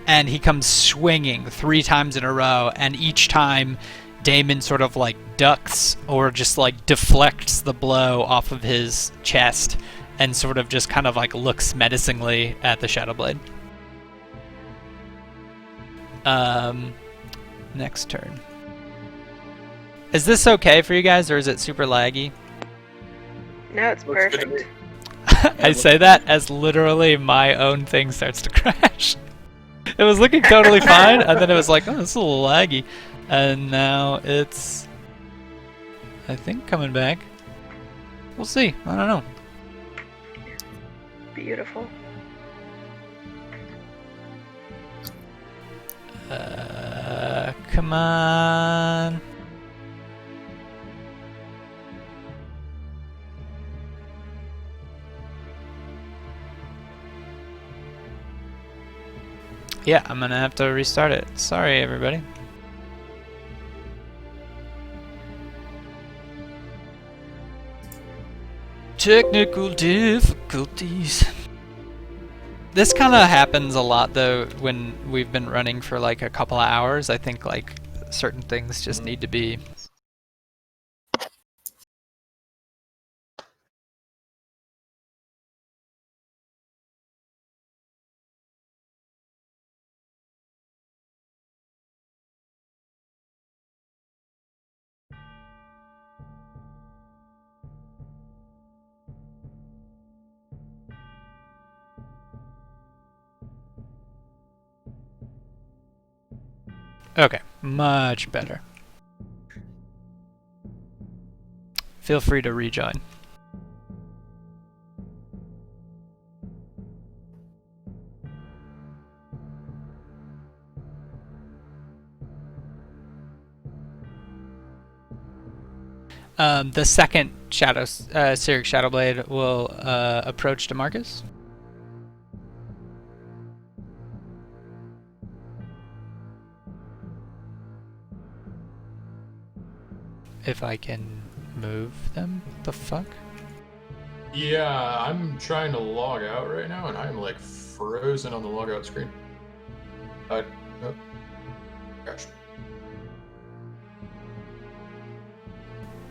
S1: And he comes swinging 3 times in a row, and each time Damon sort of like ducks or just like deflects the blow off of his chest and sort of just kind of like looks menacingly at the Shadow Blade. Next turn. Is this okay for you guys, or is it super laggy?
S3: No, it's
S7: Looks good to
S3: perfect.
S1: I say that as literally my own thing starts to crash. It was looking totally fine, and then it was like, oh, this is a little laggy. And now it's, I think, coming back. We'll see. I don't know.
S3: Beautiful.
S1: Come on. Yeah, I'm gonna have to restart it. Sorry, everybody. Technical difficulties. This kind of happens a lot though when we've been running for like a couple of hours. I think like certain things just need to be. Okay, much better. Feel free to rejoin. The second Cyric Shadowblade will approach DeMarcus. If I can move them, the fuck?
S8: Yeah, I'm trying to log out right now, and I'm like frozen on the logout screen. Oh, gosh.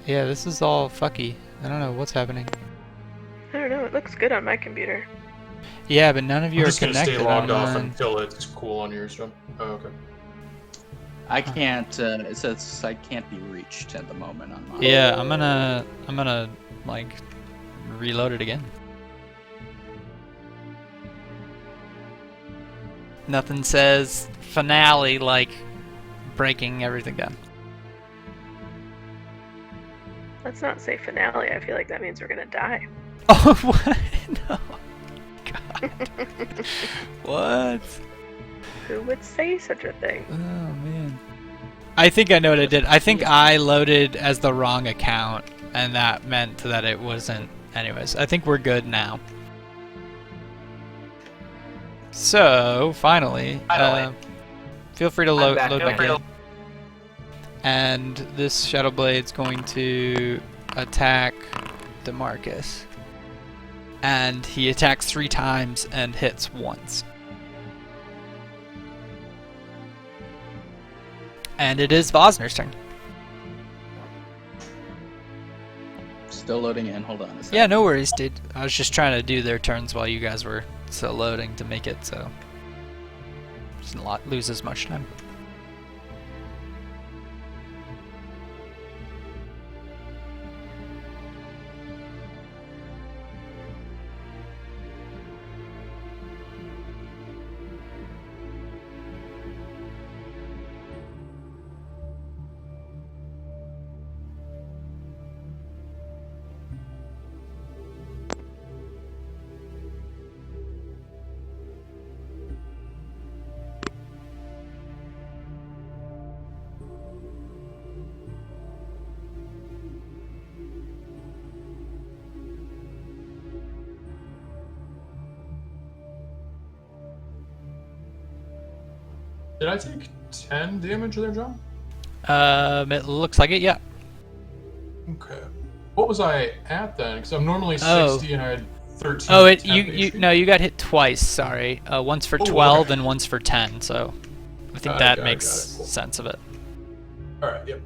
S1: Yeah, this is all fucky. I don't know what's happening.
S3: I don't know. It looks good on my computer.
S1: Yeah, but none of you
S8: I'm
S1: are
S8: just gonna
S1: connected.
S8: stay logged
S1: on
S8: off
S1: mine.
S8: until it's cool on yours, John. Oh, okay.
S4: I can't. It says I can't be reached at the moment on mine.
S1: Yeah, I'm gonna like reload it again. Nothing says finale like breaking everything down.
S3: Let's not say finale. I feel like that means we're gonna die.
S1: Oh, what? No. God. What?
S3: Who would say such a thing?
S1: Oh, man. I think I know what I did. I think I loaded as the wrong account, and that meant that it wasn't. Anyways, I think we're good now. So, finally, feel free to load back in. And this Shadowblade's going to attack DeMarcus. and he attacks 3 times and hits once. And it is Vosner's turn.
S4: Still loading in. Hold on a second.
S1: Yeah, no worries, dude. I was just trying to do their turns while you guys were still loading to make it so just not lose as much time.
S8: Did I take 10 damage there, John?
S1: It looks like it, yeah.
S8: Okay. What was I at then? Because I'm normally
S1: Oh.
S8: 60 and I had 13.
S1: Oh, it
S8: 10
S1: you
S8: HP.
S1: no, you got hit twice. Sorry, once for
S8: Oh,
S1: 12
S8: okay.
S1: and once for 10. So I think
S8: Got it,
S1: that
S8: got it,
S1: makes
S8: got it. Cool.
S1: sense of it.
S8: All right. Yep.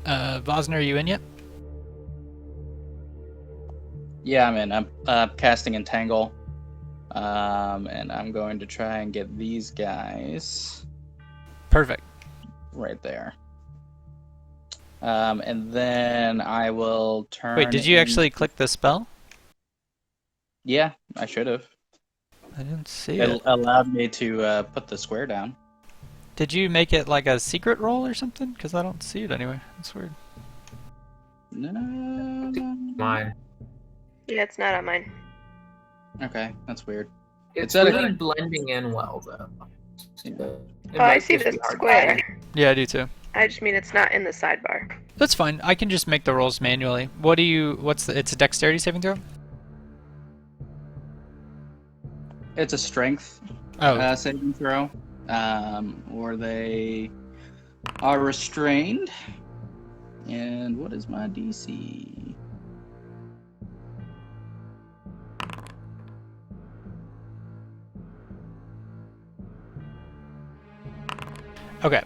S1: Vosner, are you in yet?
S4: Yeah, I'm in. I'm casting Entangle. And I'm going to try and get these guys
S1: Perfect.
S4: right there. And then I will turn.
S1: Wait, did you actually click the spell?
S4: Yeah, I should have.
S1: I didn't see
S4: It
S1: it.
S4: allowed me to put the square down.
S1: Did you make it like a secret roll or something? Because I don't see it anywhere. That's weird.
S4: No.
S5: Mine.
S3: Yeah, it's not on mine.
S4: Okay, that's weird.
S5: It's
S4: at a-
S5: really blending in well, though. It
S3: Oh, I
S5: might
S3: see
S5: just
S3: the
S5: be hard to
S3: square.
S5: find.
S1: Yeah, I do too.
S3: I just mean it's not in the sidebar.
S1: That's fine. I can just make the rolls manually. What do you? What's the? It's a dexterity saving throw.
S4: It's a strength
S1: Oh,
S4: saving throw, or they are restrained. And what is my DC?
S1: okay.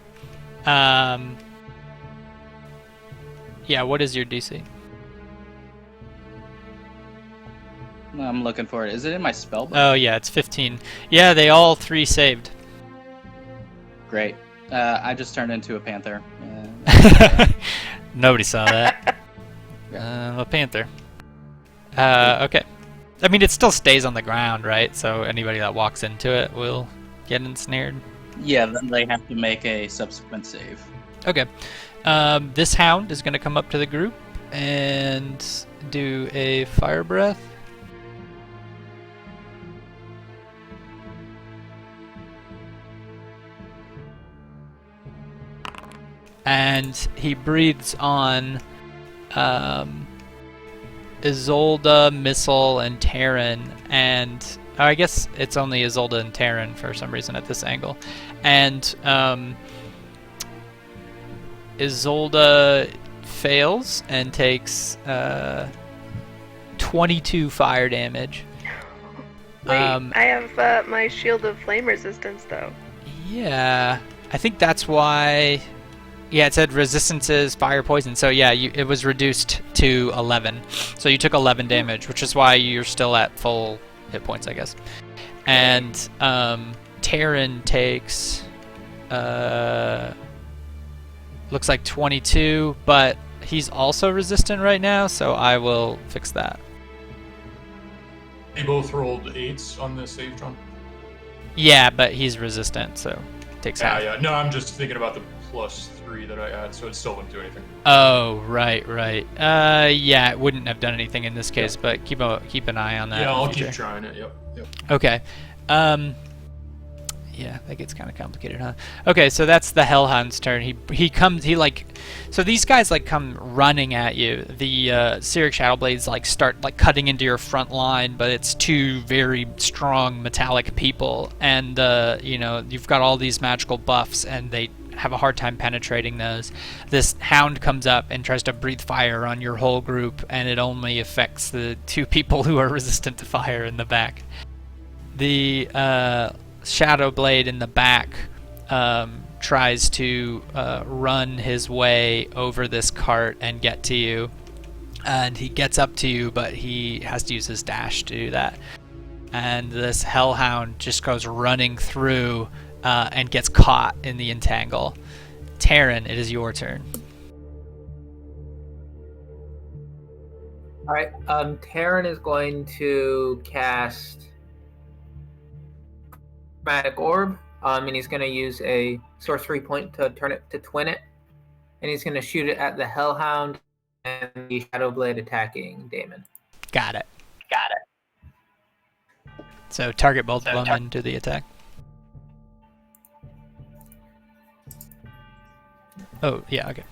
S1: Yeah. What is your DC?
S4: I'm looking for it. Is it in my spell book?
S1: Oh yeah, it's 15. Yeah, they all 3 saved.
S4: Great. I just turned into a panther.
S1: Nobody saw that. A panther. Okay. I mean, it still stays on the ground, right? So anybody that walks into it will get ensnared.
S4: Yeah, then they have to make a subsequent save.
S1: Okay. This hound is going to come up to the group and do a fire breath. And he breathes on Isolde, Missile, and Terran, and I guess it's only Isolde and Terran for some reason at this angle. And Isolde fails and takes 22 fire damage.
S3: Wait,
S1: Um,
S3: I have my shield of flame resistance though.
S1: Yeah, I think that's why. Yeah, it said resistances, fire, poison. So yeah, it was reduced to 11. So you took 11 damage, which is why you're still at full hit points, I guess. And Terran takes looks like 22, but he's also resistant right now, so I will fix that.
S8: They both rolled 8s on the save, John.
S1: Yeah, but he's resistant, so takes half.
S8: Yeah. No, I'm just thinking about the +3 that I had, so it still wouldn't do anything.
S1: Oh, right. Yeah, it wouldn't have done anything in this case, but keep an eye on that.
S8: Yeah,
S1: in the
S8: I'll
S1: future.
S8: keep trying it. Yep.
S1: Okay. Yeah, that gets kind of complicated, huh? Okay, so that's the Hellhound's turn. So these guys come running at you. The Cyric Shadowblades start cutting into your front line, but it's 2 very strong metallic people, and you've got all these magical buffs, and they have a hard time penetrating those. This hound comes up and tries to breathe fire on your whole group, and it only affects the 2 people who are resistant to fire in the back. The Shadow Blade in the back tries to run his way over this cart and get to you. And he gets up to you, but he has to use his dash to do that. And this hellhound just goes running through and gets caught in the entangle. Taryn, it is your turn.
S5: All right. Taryn is going to cast Chromatic Orb, and he's going to use a sorcery point to turn it to twin it, and he's going to shoot it at the hellhound and the Shadow Blade attacking Damon.
S1: Got it. So target both of them and do the attack. Oh, yeah, okay.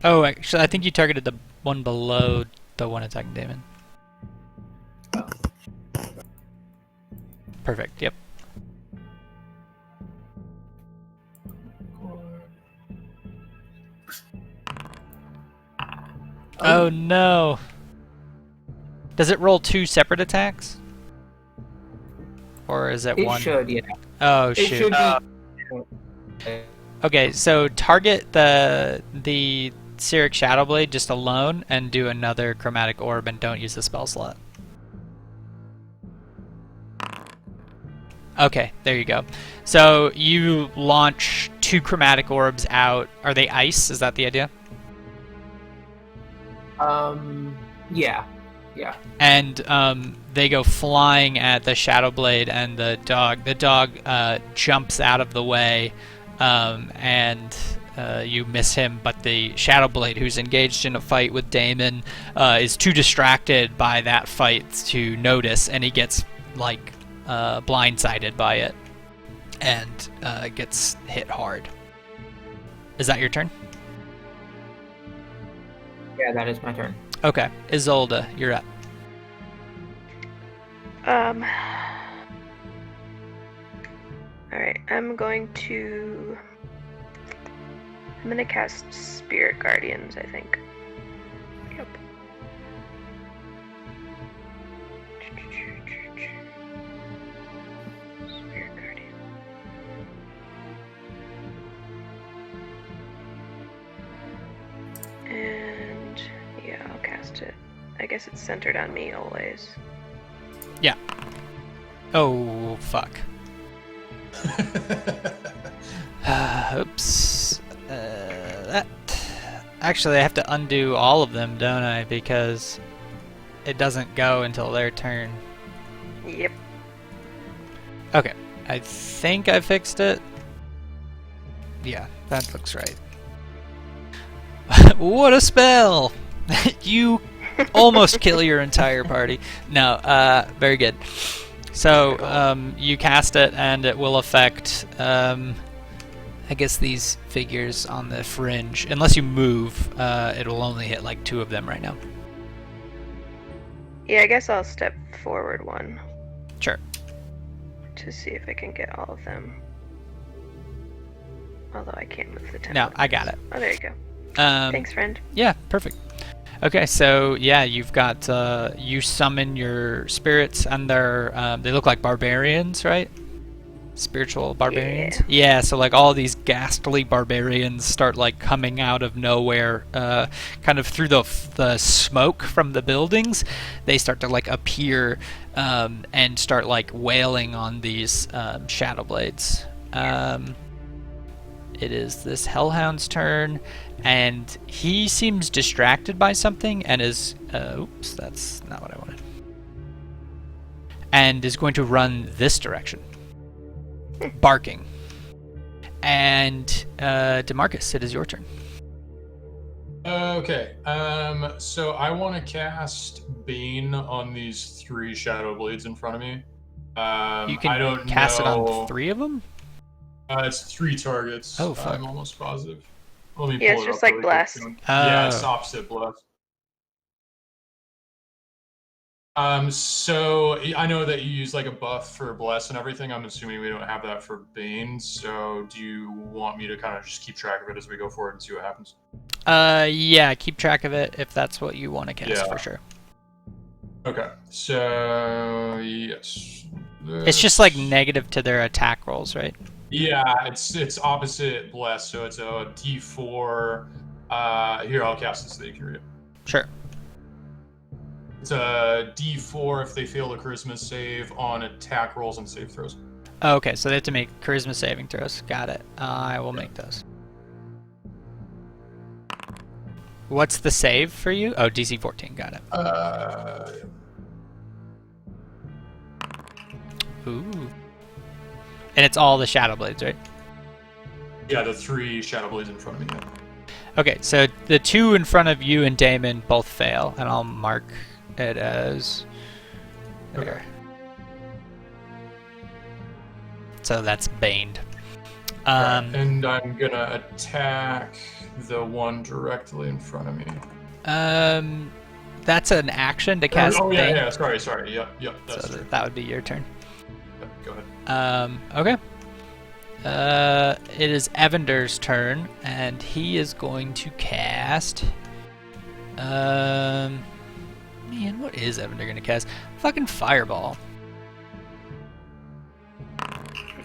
S1: Oh, actually, I think you targeted the one below the one attacking Damon.
S5: Oh.
S1: Perfect, yep. Oh no! Does it roll 2 separate attacks? Or is it one?
S5: It should, yeah.
S1: Oh,
S5: It
S1: shoot.
S5: should be.
S1: Okay, so target the Cyric Shadowblade just alone and do another Chromatic Orb and don't use the spell slot. Okay, there you go. So you launch 2 Chromatic Orbs out. Are they ice? Is that the idea?
S5: Yeah.
S1: And they go flying at the Shadowblade and the dog. The dog jumps out of the way, and you miss him, but the Shadowblade, who's engaged in a fight with Damon, is too distracted by that fight to notice, and he gets, like, blindsided by it, and gets hit hard. Is that your turn?
S5: Yeah, that is my turn.
S1: Okay. Isolde, you're up.
S3: Alright, I'm gonna cast Spirit Guardians, I think. Yep. Spirit Guardian. And yeah, I'll cast it. I guess it's centered on me always.
S1: Yeah. Oh, fuck. Oops. That... Actually, I have to undo all of them, don't I? Because it doesn't go until their turn.
S3: Yep.
S1: Okay. I think I fixed it. Yeah, that looks right. What a spell! You almost kill your entire party. No, very good. So, you cast it, and it will affect, I guess, these figures on the fringe. Unless you move, it will only hit, like, 2 of them right now.
S3: Yeah, I guess I'll step forward 1.
S1: Sure.
S3: To see if I can get all of them. Although I can't move the 10.
S1: No, I got it.
S3: Oh, there you go. Thanks, friend.
S1: Yeah, perfect. Okay, so yeah, you've got you summon your spirits, and they look like barbarians, right? Spiritual barbarians. Yeah. So like all these ghastly barbarians start like coming out of nowhere, kind of through the smoke from the buildings. They start to like appear and start like wailing on these shadow blades. It is this hellhound's turn, and he seems distracted by something and is oops, that's not what I wanted. And is going to run this direction, barking. And DeMarcus, it is your turn.
S8: Okay, so I want to cast Bane on these 3 shadow blades in front of me.
S1: You can
S8: I don't
S1: cast it
S8: know.
S1: on 3 of them?
S8: It's 3 targets.
S1: Oh, fuck.
S8: I'm almost positive. Let me
S3: Yeah,
S8: pull
S3: it's
S8: it
S3: just
S8: up
S3: like
S8: really
S3: blast.
S8: quick. Yeah, it's opposite blast. So I know that you use like a buff for Bless and everything. I'm assuming we don't have that for Bane. So do you want me to kind of just keep track of it as we go forward and see what happens?
S1: Yeah, keep track of it if that's what you want to cast
S8: Yeah.
S1: for sure.
S8: Okay. So yes.
S1: It's just like negative to their attack rolls, right?
S8: Yeah, it's opposite Bless, so it's a D4. Here, I'll cast this so that you can read it.
S1: Sure.
S8: It's a D4 if they fail the charisma save on attack rolls and save throws.
S1: Okay, so they have to make charisma saving throws. Got it. I will make those. What's the save for you? Oh, DC 14. Got it. Ooh. And it's all the Shadow Blades, right?
S8: Yeah, the 3 Shadow Blades in front of me. Yeah.
S1: Okay, so the 2 in front of you and Damon both fail, and I'll mark it as there.
S8: Okay.
S1: So that's baned.
S8: Alright, and I'm gonna attack the one directly in front of me.
S1: That's an action to cast Bane.
S8: Yeah. Sorry. Yep. That's
S1: So
S8: true.
S1: that would be your turn.
S8: Yep, go ahead.
S1: Okay. It is Evander's turn, and he is going to cast. Man, what is Evander gonna cast? Fucking Fireball.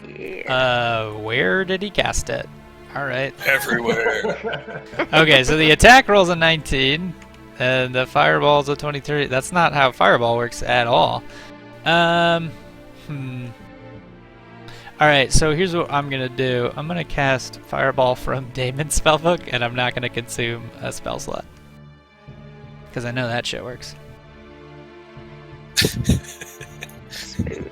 S3: Yeah.
S1: Where did he cast it? All right.
S7: Everywhere.
S1: Okay, so the attack roll's a 19, and the Fireball's a 23. That's not how Fireball works at all. Alright, so here's what I'm gonna do. I'm gonna cast Fireball from Damon's spellbook, and I'm not gonna consume a spell slot. Because I know that shit works.
S3: Smooth.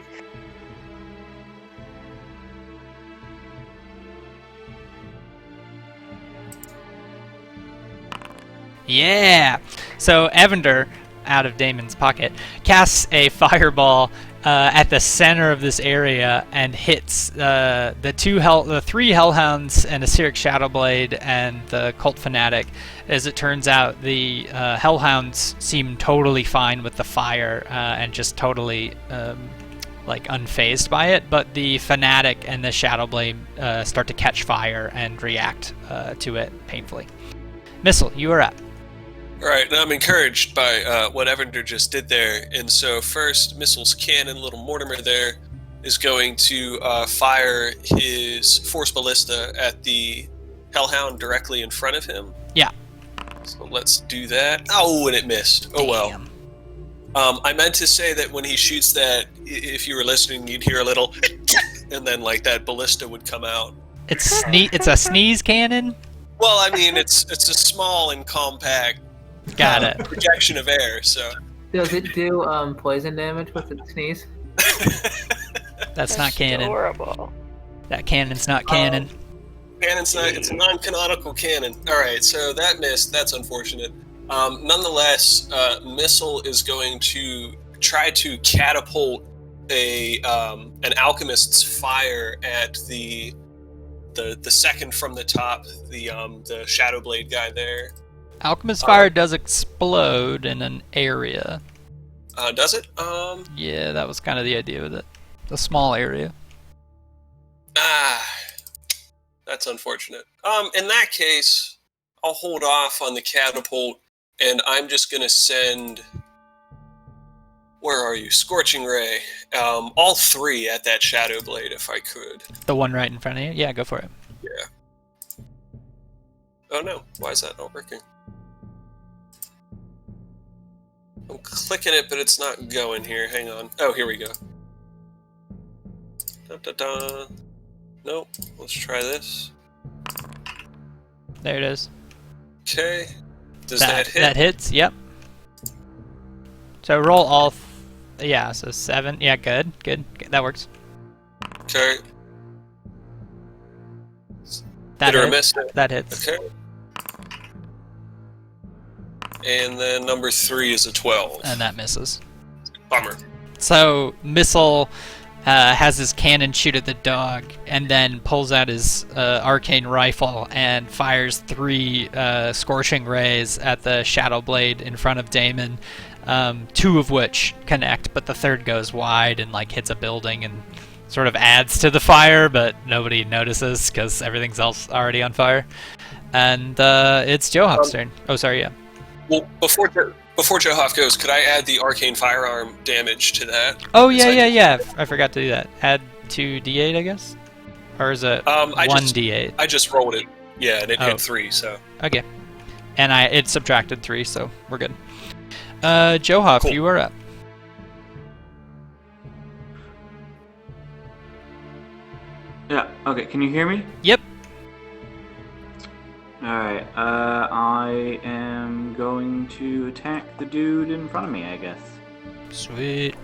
S1: Yeah! So Evander, out of Damon's pocket, casts a Fireball at the center of this area and hits the 3 Hellhounds and a Cyric Shadowblade and the Cult Fanatic. As it turns out, the Hellhounds seem totally fine with the fire and just totally unfazed by it, but the Fanatic and the Shadowblade start to catch fire and react to it painfully. Missile, you are up.
S7: All right, now I'm encouraged by what Evander just did there. And so first, Missile's cannon, little Mortimer there, is going to fire his Force Ballista at the Hellhound directly in front of him.
S1: Yeah.
S7: So let's do that. Oh, and it missed. Oh, well.
S1: Damn.
S7: I meant to say that when he shoots that, if you were listening, you'd hear a little and then like that ballista would come out.
S1: It's a sneeze cannon?
S7: Well, I mean, it's a small and compact
S1: Got it.
S7: projection of air, so...
S5: Does it do poison damage with its sneeze?
S1: That's not canon.
S3: Adorable.
S1: That cannon's not canon.
S7: Cannon's not, it's a non-canonical cannon. Alright, so that missed. That's unfortunate. Nonetheless, Missile is going to try to catapult an alchemist's fire at the second from the top, the Shadowblade guy there.
S1: Alchemist fire does explode in an area.
S7: Does it?
S1: Yeah, that was kind of the idea with it. A small area.
S7: That's unfortunate. In that case, I'll hold off on the catapult, and I'm just gonna send... Where are you? Scorching Ray. All 3 at that Shadowblade, if I could.
S1: The one right in front of you? Yeah, go for it.
S7: Yeah. Oh no, why is that not working? I'm clicking it, but it's not going here. Hang on. Oh, here we go. Da-da-da. Nope. Let's try this.
S1: There it is.
S7: Okay. Does that hit?
S1: That hits, yep. So roll all... yeah, so 7. Yeah, good. That works.
S7: Okay.
S1: That
S7: Hit or
S1: hits.
S7: miss?
S1: That hits.
S7: Okay. And then number 3 is a 12.
S1: And that misses.
S7: Bummer.
S1: So Missile has his cannon shoot at the dog, and then pulls out his arcane rifle and fires 3 scorching rays at the shadow blade in front of Damon. 2 of which connect, but the third goes wide and like hits a building and sort of adds to the fire, but nobody notices because everything's else already on fire. And it's Johop's turn. Oh, sorry, yeah.
S7: Well, before Johoff goes, could I add the arcane firearm damage to that?
S1: Oh, yeah. I forgot to do that. Add 2d8, I guess? Or is it 1d8?
S7: I just rolled it. Yeah, and it
S1: Oh.
S7: hit 3, so.
S1: Okay. And it subtracted 3, so we're good. Johoff,
S7: Cool.
S1: you are up.
S2: Yeah. Okay. Can you hear me?
S1: Yep.
S2: All right. I am going to attack the dude in front of me, I guess.
S1: Sweet.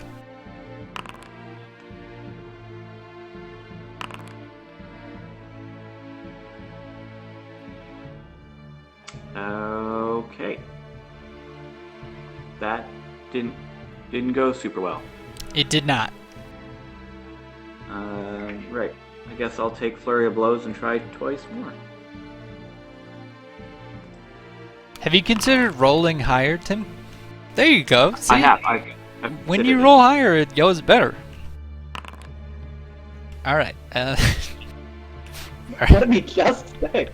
S2: Okay. That didn't go super well.
S1: It did not.
S2: Right. I guess I'll take flurry of blows and try twice more.
S1: Have you considered rolling higher, Tim? There you go. See?
S2: I have. I've
S1: When
S2: considered
S1: you
S2: it.
S1: roll higher, it goes better. All right.
S6: What did he just say?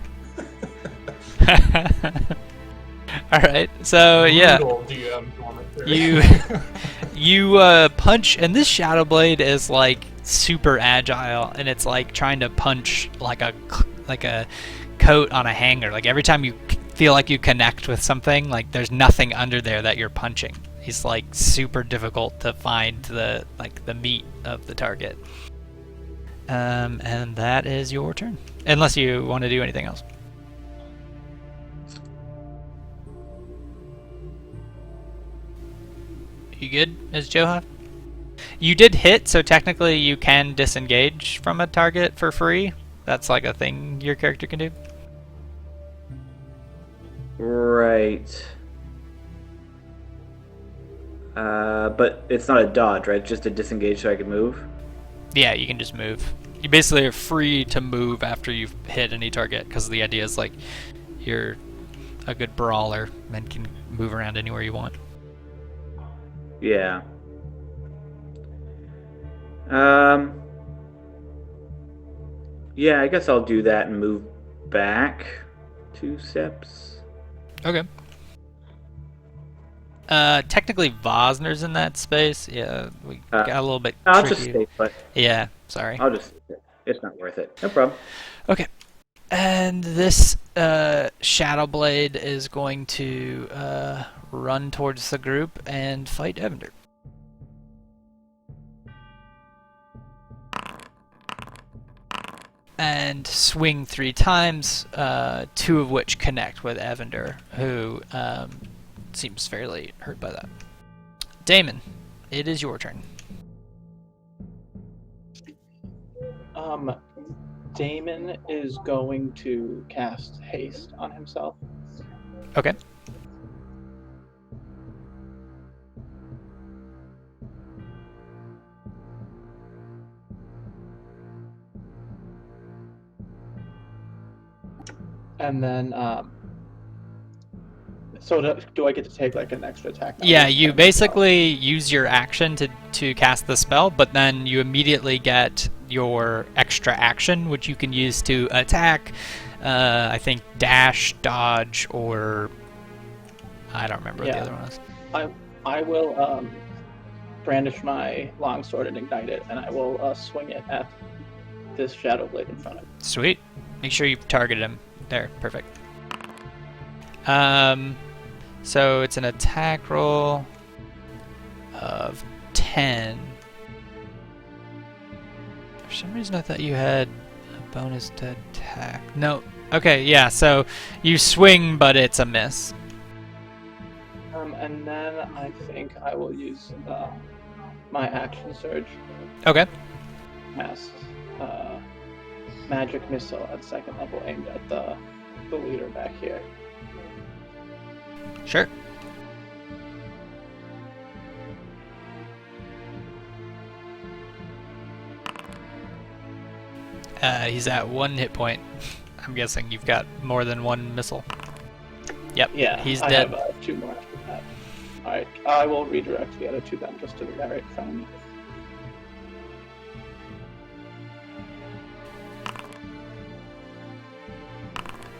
S1: All right. So yeah,
S8: Brutal DM commentary.
S1: you punch, and this shadow blade is like super agile, and it's like trying to punch like a coat on a hanger. Like every time you feel like you connect with something, like there's nothing under there that you're punching. It's like super difficult to find the meat of the target. And that is your turn, unless you want to do anything else. You good, Ms. Johan? You did hit, so technically you can disengage from a target for free. That's like a thing your character can do.
S2: Right. But it's not a dodge, right? Just a disengage so I can move?
S1: Yeah, you can just move. You basically are free to move after you've hit any target, because the idea is like you're a good brawler and can move around anywhere you want.
S2: Yeah. Yeah, I guess I'll do that and move back 2 steps.
S1: Okay. Technically Vosner's in that space. Yeah, we got a little bit
S2: I'll
S1: tricky.
S2: just stay put.
S1: Yeah, sorry.
S2: I'll just. It's not worth it. No problem.
S1: Okay. And this Shadow Blade is going to run towards the group and fight Evander. And swing 3 times, 2 of which connect with Evander, who seems fairly hurt by that. Damon, it is your turn.
S6: Damon is going to cast haste on himself.
S1: Okay.
S6: And then, so do I get to take like an extra attack? now?
S1: Yeah, you basically use your action to cast the spell, but then you immediately get your extra action, which you can use to attack, I think dash, dodge, or I don't remember what the other one was.
S6: I will brandish my longsword and ignite it, and I will swing it at this shadow blade in front of me.
S1: Sweet. Make sure you targeted him. There, perfect. So it's an attack roll of 10. For some reason I thought you had a bonus to attack. No. Okay, yeah, so you swing, but it's a miss.
S6: And then I think I will use my action surge.
S1: Okay.
S6: Cast magic missile at 2nd level aimed at the leader back here.
S1: Sure. He's at 1 hit point. I'm guessing you've got more than one missile. Yep.
S6: Yeah,
S1: He's
S6: I
S1: dead.
S6: have 2 more after that. Alright, I will redirect the other 2 then, just to the guy right in front of me.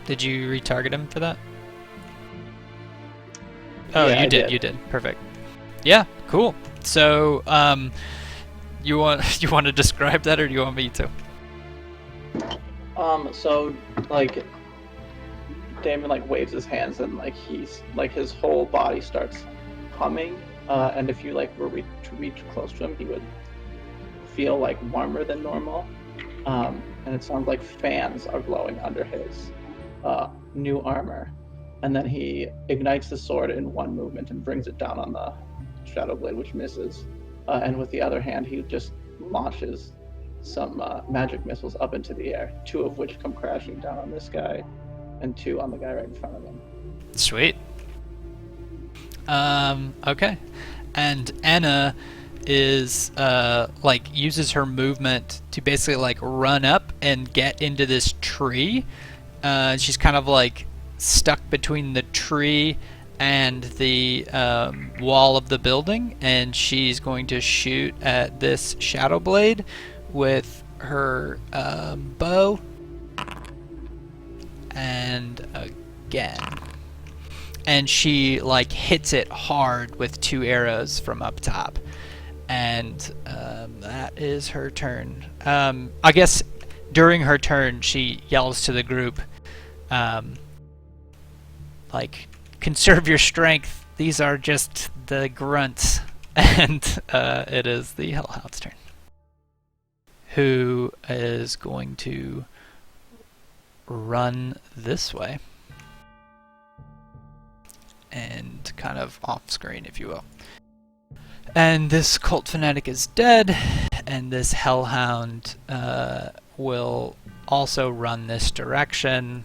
S1: Did you retarget him for that? Oh,
S6: Yeah,
S1: you
S6: I
S1: did.
S6: did.
S1: You did. Perfect. Yeah. Cool. So, you want to describe that, or do you want me to?
S6: So, like, Damon, like, waves his hands, and, like, he's, like, his whole body starts humming, and if you, like, were to reach close to him, he would feel, like, warmer than normal, and it sounds like fans are blowing under his new armor, and then he ignites the sword in one movement and brings it down on the Shadow Blade, which misses, and with the other hand, he just launches some magic missiles up into the air, 2 of which come crashing down on this guy, and 2 on the guy right in front of him.
S1: Sweet. Okay. And Anna is like uses her movement to basically like run up and get into this tree. She's kind of like stuck between the tree and the wall of the building, and she's going to shoot at this Shadow Blade with her bow. And again. And she like hits it hard with 2 arrows from up top. And that is her turn. I guess during her turn she yells to the group, like, conserve your strength, these are just the grunts. And it is the Hellhound's turn, who is going to run this way and kind of off screen, if you will. And this cult fanatic is dead, and this hellhound will also run this direction.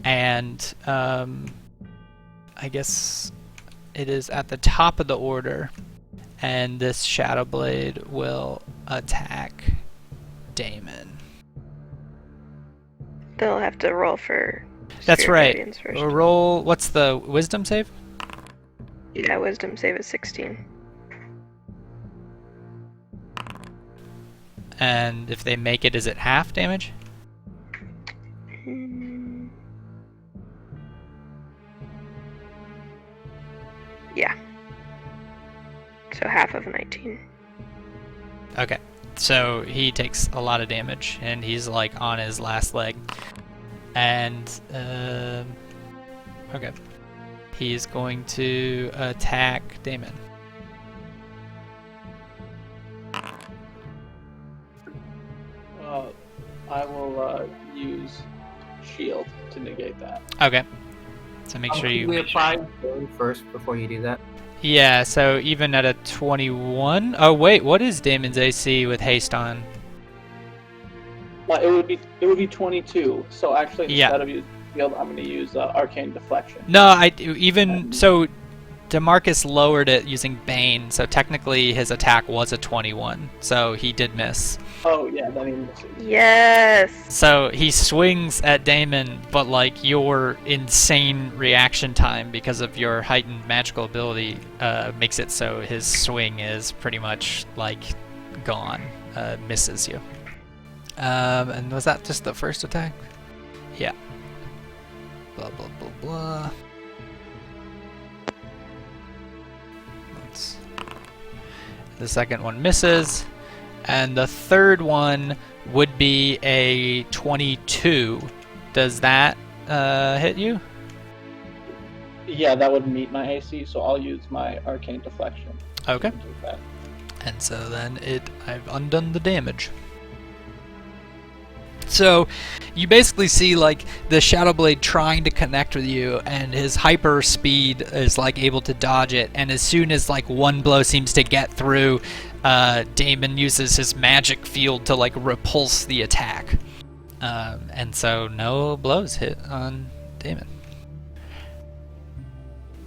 S1: And I guess it is at the top of the order, and this Shadow Blade will attack Damon.
S3: They'll have to roll for.
S1: That's
S3: Spirit
S1: right.
S3: Guardians first.
S1: Roll. What's the wisdom save?
S3: Yeah, wisdom save is 16.
S1: And if they make it, is it half damage?
S3: Yeah. So half of 19.
S1: Okay. So he takes a lot of damage, and he's like on his last leg. And okay, he's going to attack Damon.
S6: I will use shield to negate that.
S1: Okay. So make sure you.
S5: We apply Bone first before you do that.
S1: Yeah. So even at a 21. Oh wait, what is Damon's AC with haste on?
S6: It would be 22. So actually,
S1: Yeah.
S6: instead of using shield, I'm going to use arcane deflection.
S1: No, even so. DeMarcus lowered it using Bane, so technically his attack was a 21, so he did miss.
S6: Oh yeah, then he misses.
S3: Yes!
S1: So he swings at Damon, but like your insane reaction time because of your heightened magical ability makes it so his swing is pretty much like gone, misses you. And was that just the first attack? Yeah. Blah blah blah blah. The second one misses, and the third one would be a 22. Does that hit you?
S6: Yeah, that would meet my AC, so I'll use my arcane deflection.
S1: Okay.
S6: to do that.
S1: And so then I've undone the damage. So you basically see like the Shadow Blade trying to connect with you, and his hyper speed is like able to dodge it, and as soon as like one blow seems to get through, Damon uses his magic field to like repulse the attack. And so no blows hit on Damon.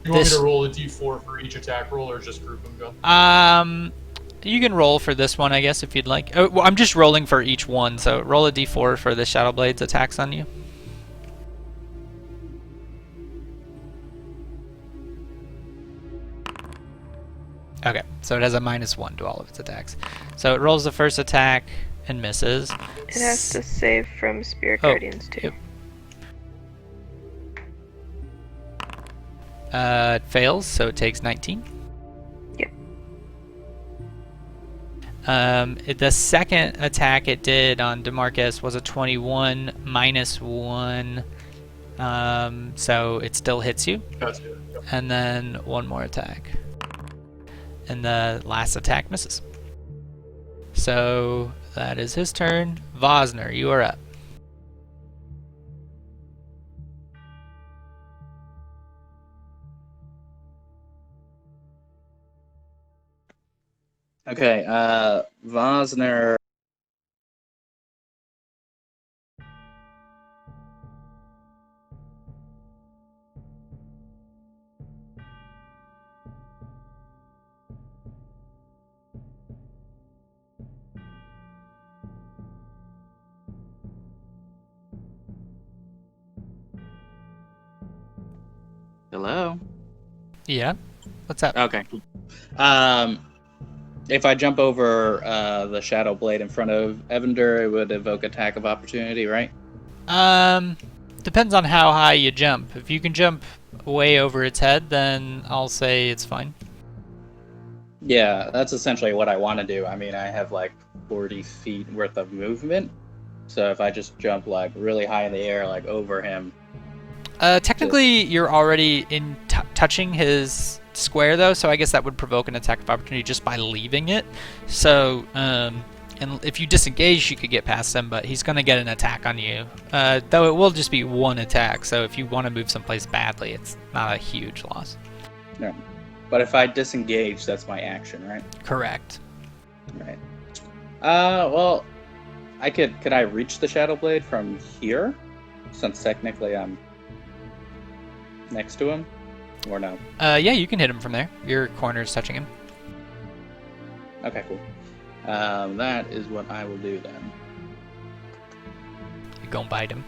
S8: You want
S1: This-
S8: me to roll a d4 for each attack roll, or just group them go?
S1: You can roll for this one, I guess, if you'd like. Oh, well, I'm just rolling for each one, so roll a d4 for the Shadow Blade's attacks on you. Okay, so it has a -1 to all of its attacks. So it rolls the first attack and misses.
S3: It has to save from Spirit
S1: Oh,
S3: Guardians too.
S1: yep. It fails, so it takes 19.
S3: Yep.
S1: The second attack it did on DeMarcus was a 21 -1, so it still hits you.
S8: That's good. Yep.
S1: And then one more attack. And the last attack misses. So that is his turn. Vosner, you are up.
S4: Okay, Vosner. Hello?
S1: Yeah? What's up?
S4: Okay. If I jump over the Shadow Blade in front of Evander, it would evoke attack of opportunity, right?
S1: Depends on how high you jump. If you can jump way over its head, then I'll say it's fine.
S4: Yeah, that's essentially what I want to do. I mean, I have like 40 feet worth of movement. So if I just jump like really high in the air, like over him.
S1: Technically, you're already in touching his square, though, so I guess that would provoke an attack of opportunity just by leaving it. So, and if you disengage, you could get past him, but he's going to get an attack on you. Though it will just be one attack, so if you want to move someplace badly, it's not a huge loss.
S4: No. But if I disengage, that's my action, right?
S1: Correct.
S4: Right. Well, could I reach the Shadow Blade from here? Since technically I'm next to him? Or no?
S1: Yeah, you can hit him from there. Your corner's touching him.
S4: Okay, cool. That is what I will do then.
S1: You go and bite him.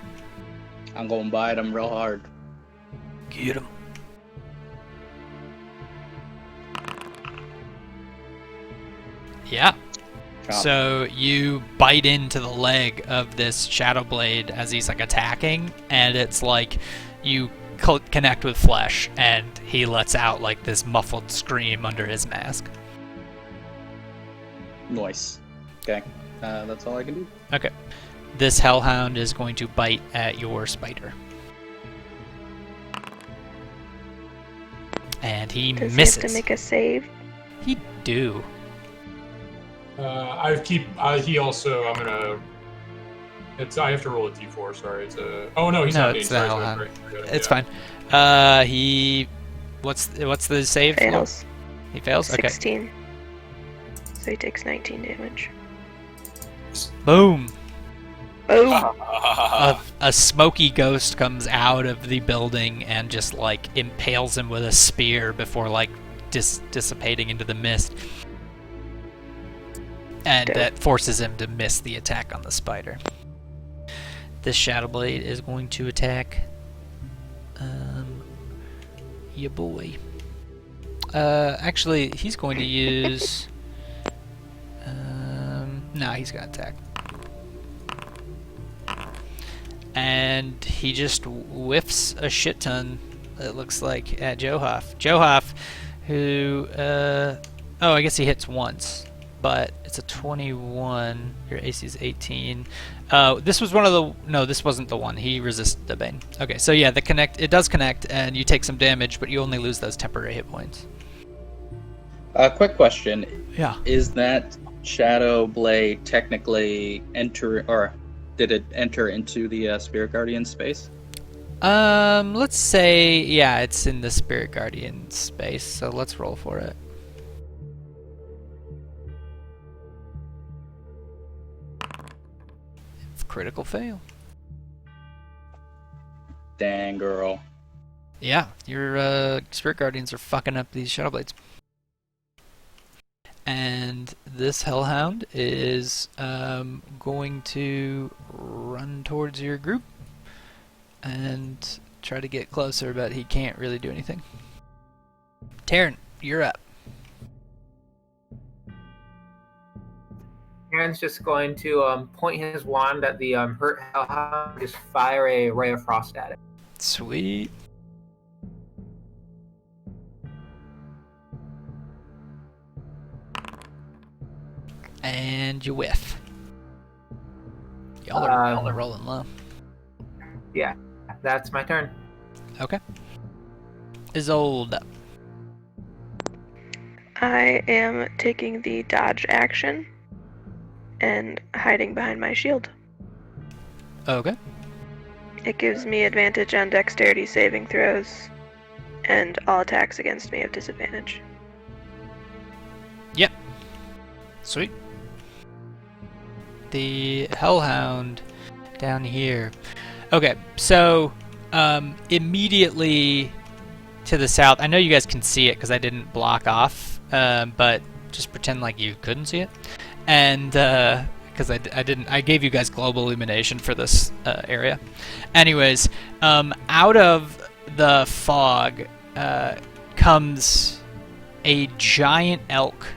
S4: I'm gonna bite him real hard.
S1: Get him. Yeah.
S4: Chop.
S1: So you bite into the leg of this Shadow Blade as he's like attacking, and it's like you connect with flesh, and he lets out like this muffled scream under his mask.
S4: Nice. Okay. That's all I can do.
S1: Okay. This Hellhound is going to bite at your spider. And he
S3: Does
S1: misses.
S3: he have to make a save?
S1: He do.
S8: He also. I'm gonna. I have to roll a d4. Sorry. Oh no, he's
S1: No,
S8: not.
S1: it's
S8: Sorry,
S1: the
S8: sorry,
S1: Hellhound.
S8: sorry.
S1: It's
S8: Yeah.
S1: fine. He. What's the save?
S3: Fails.
S1: He fails. Okay.
S3: 16. So he takes 19 damage.
S1: Boom.
S3: Boom!
S1: A smoky ghost comes out of the building and just like impales him with a spear before like dissipating into the mist. And
S3: Dope.
S1: that forces him to miss the attack on the spider. This Shadow Blade is going to attack ya boy. Actually, he's going to use no, he's gonna attack. And he just whiffs a shit ton, it looks like, at Johoff. Johoff, who, oh, I guess he hits once, but it's a 21. Your AC is 18. This was one of the, no, this wasn't the one. He resisted the Bane. Okay, so yeah, it does connect, and you take some damage, but you only lose those temporary hit points.
S4: Quick question.
S1: Yeah.
S4: Is that Shadow Blade technically did it enter into the Spirit Guardian space?
S1: Let's say, yeah, it's in the Spirit Guardian space, so let's roll for it. Critical fail.
S4: Dang, girl.
S1: Yeah, your Spirit Guardians are fucking up these Shadow Blades. And this hellhound is going to run towards your group and try to get closer, but he can't really do anything. Taryn, you're up.
S5: Aaron's just going to point his wand at the hurt hellhound, just fire a ray of frost at it.
S1: Sweet. And you whiff. Y'all are rolling low.
S5: Yeah, that's my turn.
S1: Okay. Isolde up.
S3: I am taking the dodge action and hiding behind my shield.
S1: Okay.
S3: It gives me advantage on dexterity saving throws, and all attacks against me have disadvantage.
S1: Yep. Sweet. The hellhound down here. Okay, so immediately to the south, I know you guys can see it because I didn't block off, but just pretend like you couldn't see it. And because I gave you guys global illumination for this area. Anyways, out of the fog comes a giant elk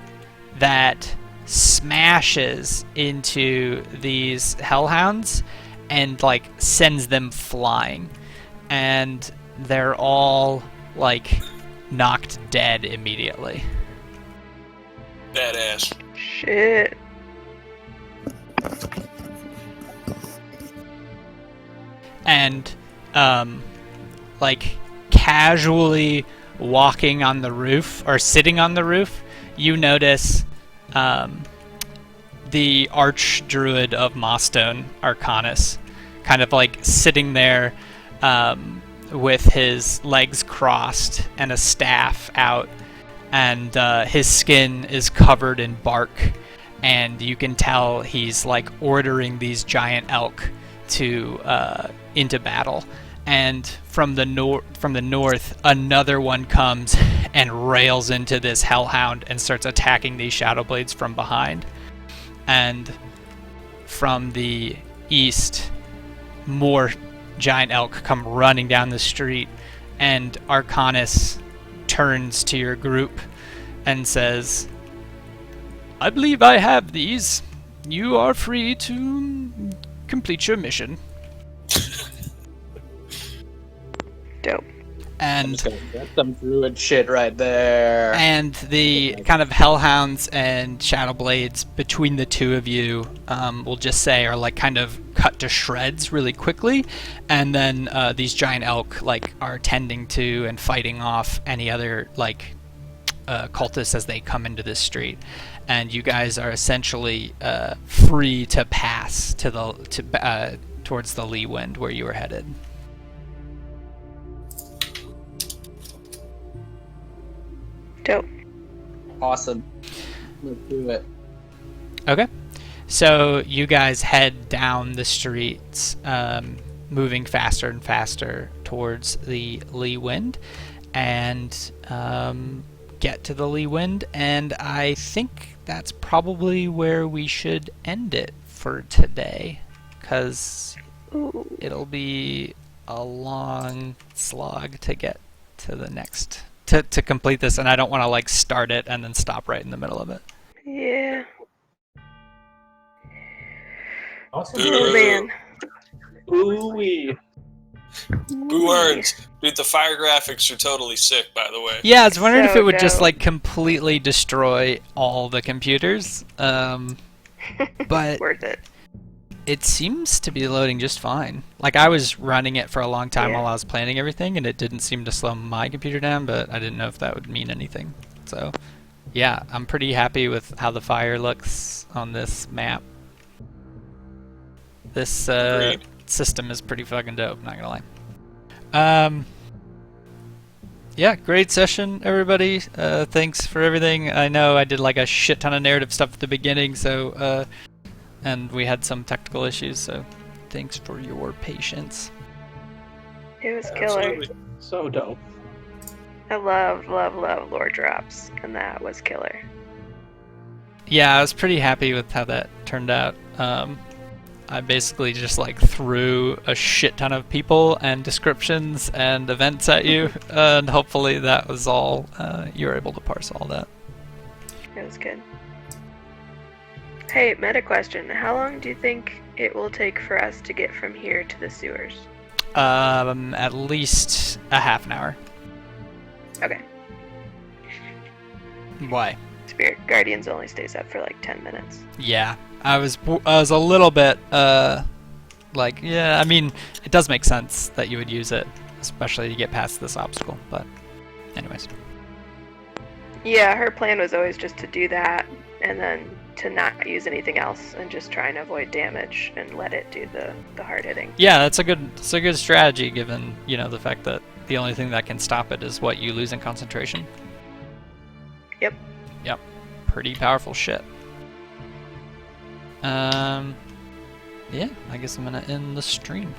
S1: that smashes into these hellhounds and like sends them flying, and they're all like knocked dead immediately.
S7: Badass.
S3: Shit.
S1: And like casually walking on the roof or sitting on the roof, you notice the archdruid of Mostone, Arcanus, kind of like sitting there with his legs crossed and a staff out, and his skin is covered in bark, and you can tell he's like ordering these giant elk to into battle. And from the north, another one comes and rails into this hellhound and starts attacking these Shadowblades from behind. And from the east, more giant elk come running down the street, and Arcanus turns to your group and says, "I believe I have these. You are free to complete your mission."
S3: Dope.
S1: And
S4: That's some druid shit right there.
S1: And the kind of hellhounds and shadowblades between the two of you, we'll just say, are like kind of cut to shreds really quickly, and then these giant elk like are tending to and fighting off any other like cultists as they come into this street, and you guys are essentially free to pass to the towards the lee wind where you were headed.
S3: Dope.
S4: Awesome. Let's do it.
S1: Okay. So you guys head down the streets, moving faster and faster towards the lee wind, and get to the lee wind, and I think that's probably where we should end it for today, because it'll be a long slog to get to the next... To complete this, and I don't want to like start it and then stop right in the middle of it.
S3: Yeah.
S8: Awesome.
S3: Oh man.
S6: Ooh-wee.
S7: Who earns? Dude, the fire graphics are totally sick, by the way.
S1: Yeah, I was wondering if
S3: So
S1: it would just
S3: dope.
S1: like completely destroy all the computers, but
S3: Worth it.
S1: it seems to be loading just fine. Like, I was running it for a long time
S3: Yeah.
S1: while I was planning everything, and it didn't seem to slow my computer down, but I didn't know if that would mean anything. So, yeah, I'm pretty happy with how the fire looks on this map. This
S7: Agreed.
S1: system is pretty fucking dope, not gonna lie. Yeah, great session, everybody. Thanks for everything. I know I did like a shit ton of narrative stuff at the beginning, so... and we had some technical issues, so thanks for your patience.
S3: It was killer.
S7: Absolutely.
S6: So dope.
S3: I love lore drops, and that was killer.
S1: Yeah, I was pretty happy with how that turned out. I basically just like threw a shit ton of people and descriptions and events at you, and hopefully that was all. You were able to parse all that.
S3: It was good. Hey, meta question. How long do you think it will take for us to get from here to the sewers?
S1: At least a half an hour.
S3: Okay.
S1: Why?
S3: Spirit Guardians only stays up for like 10 minutes.
S1: Yeah, I was a little bit like, yeah, I mean, it does make sense that you would use it, especially to get past this obstacle, but anyways.
S3: Yeah, her plan was always just to do that and then to not use anything else and just try and avoid damage and let it do the hard hitting.
S1: Yeah, that's a good strategy given, the fact that the only thing that can stop it is what you lose in concentration.
S3: Yep.
S1: Yep. Pretty powerful shit. Yeah, I guess I'm gonna end the stream.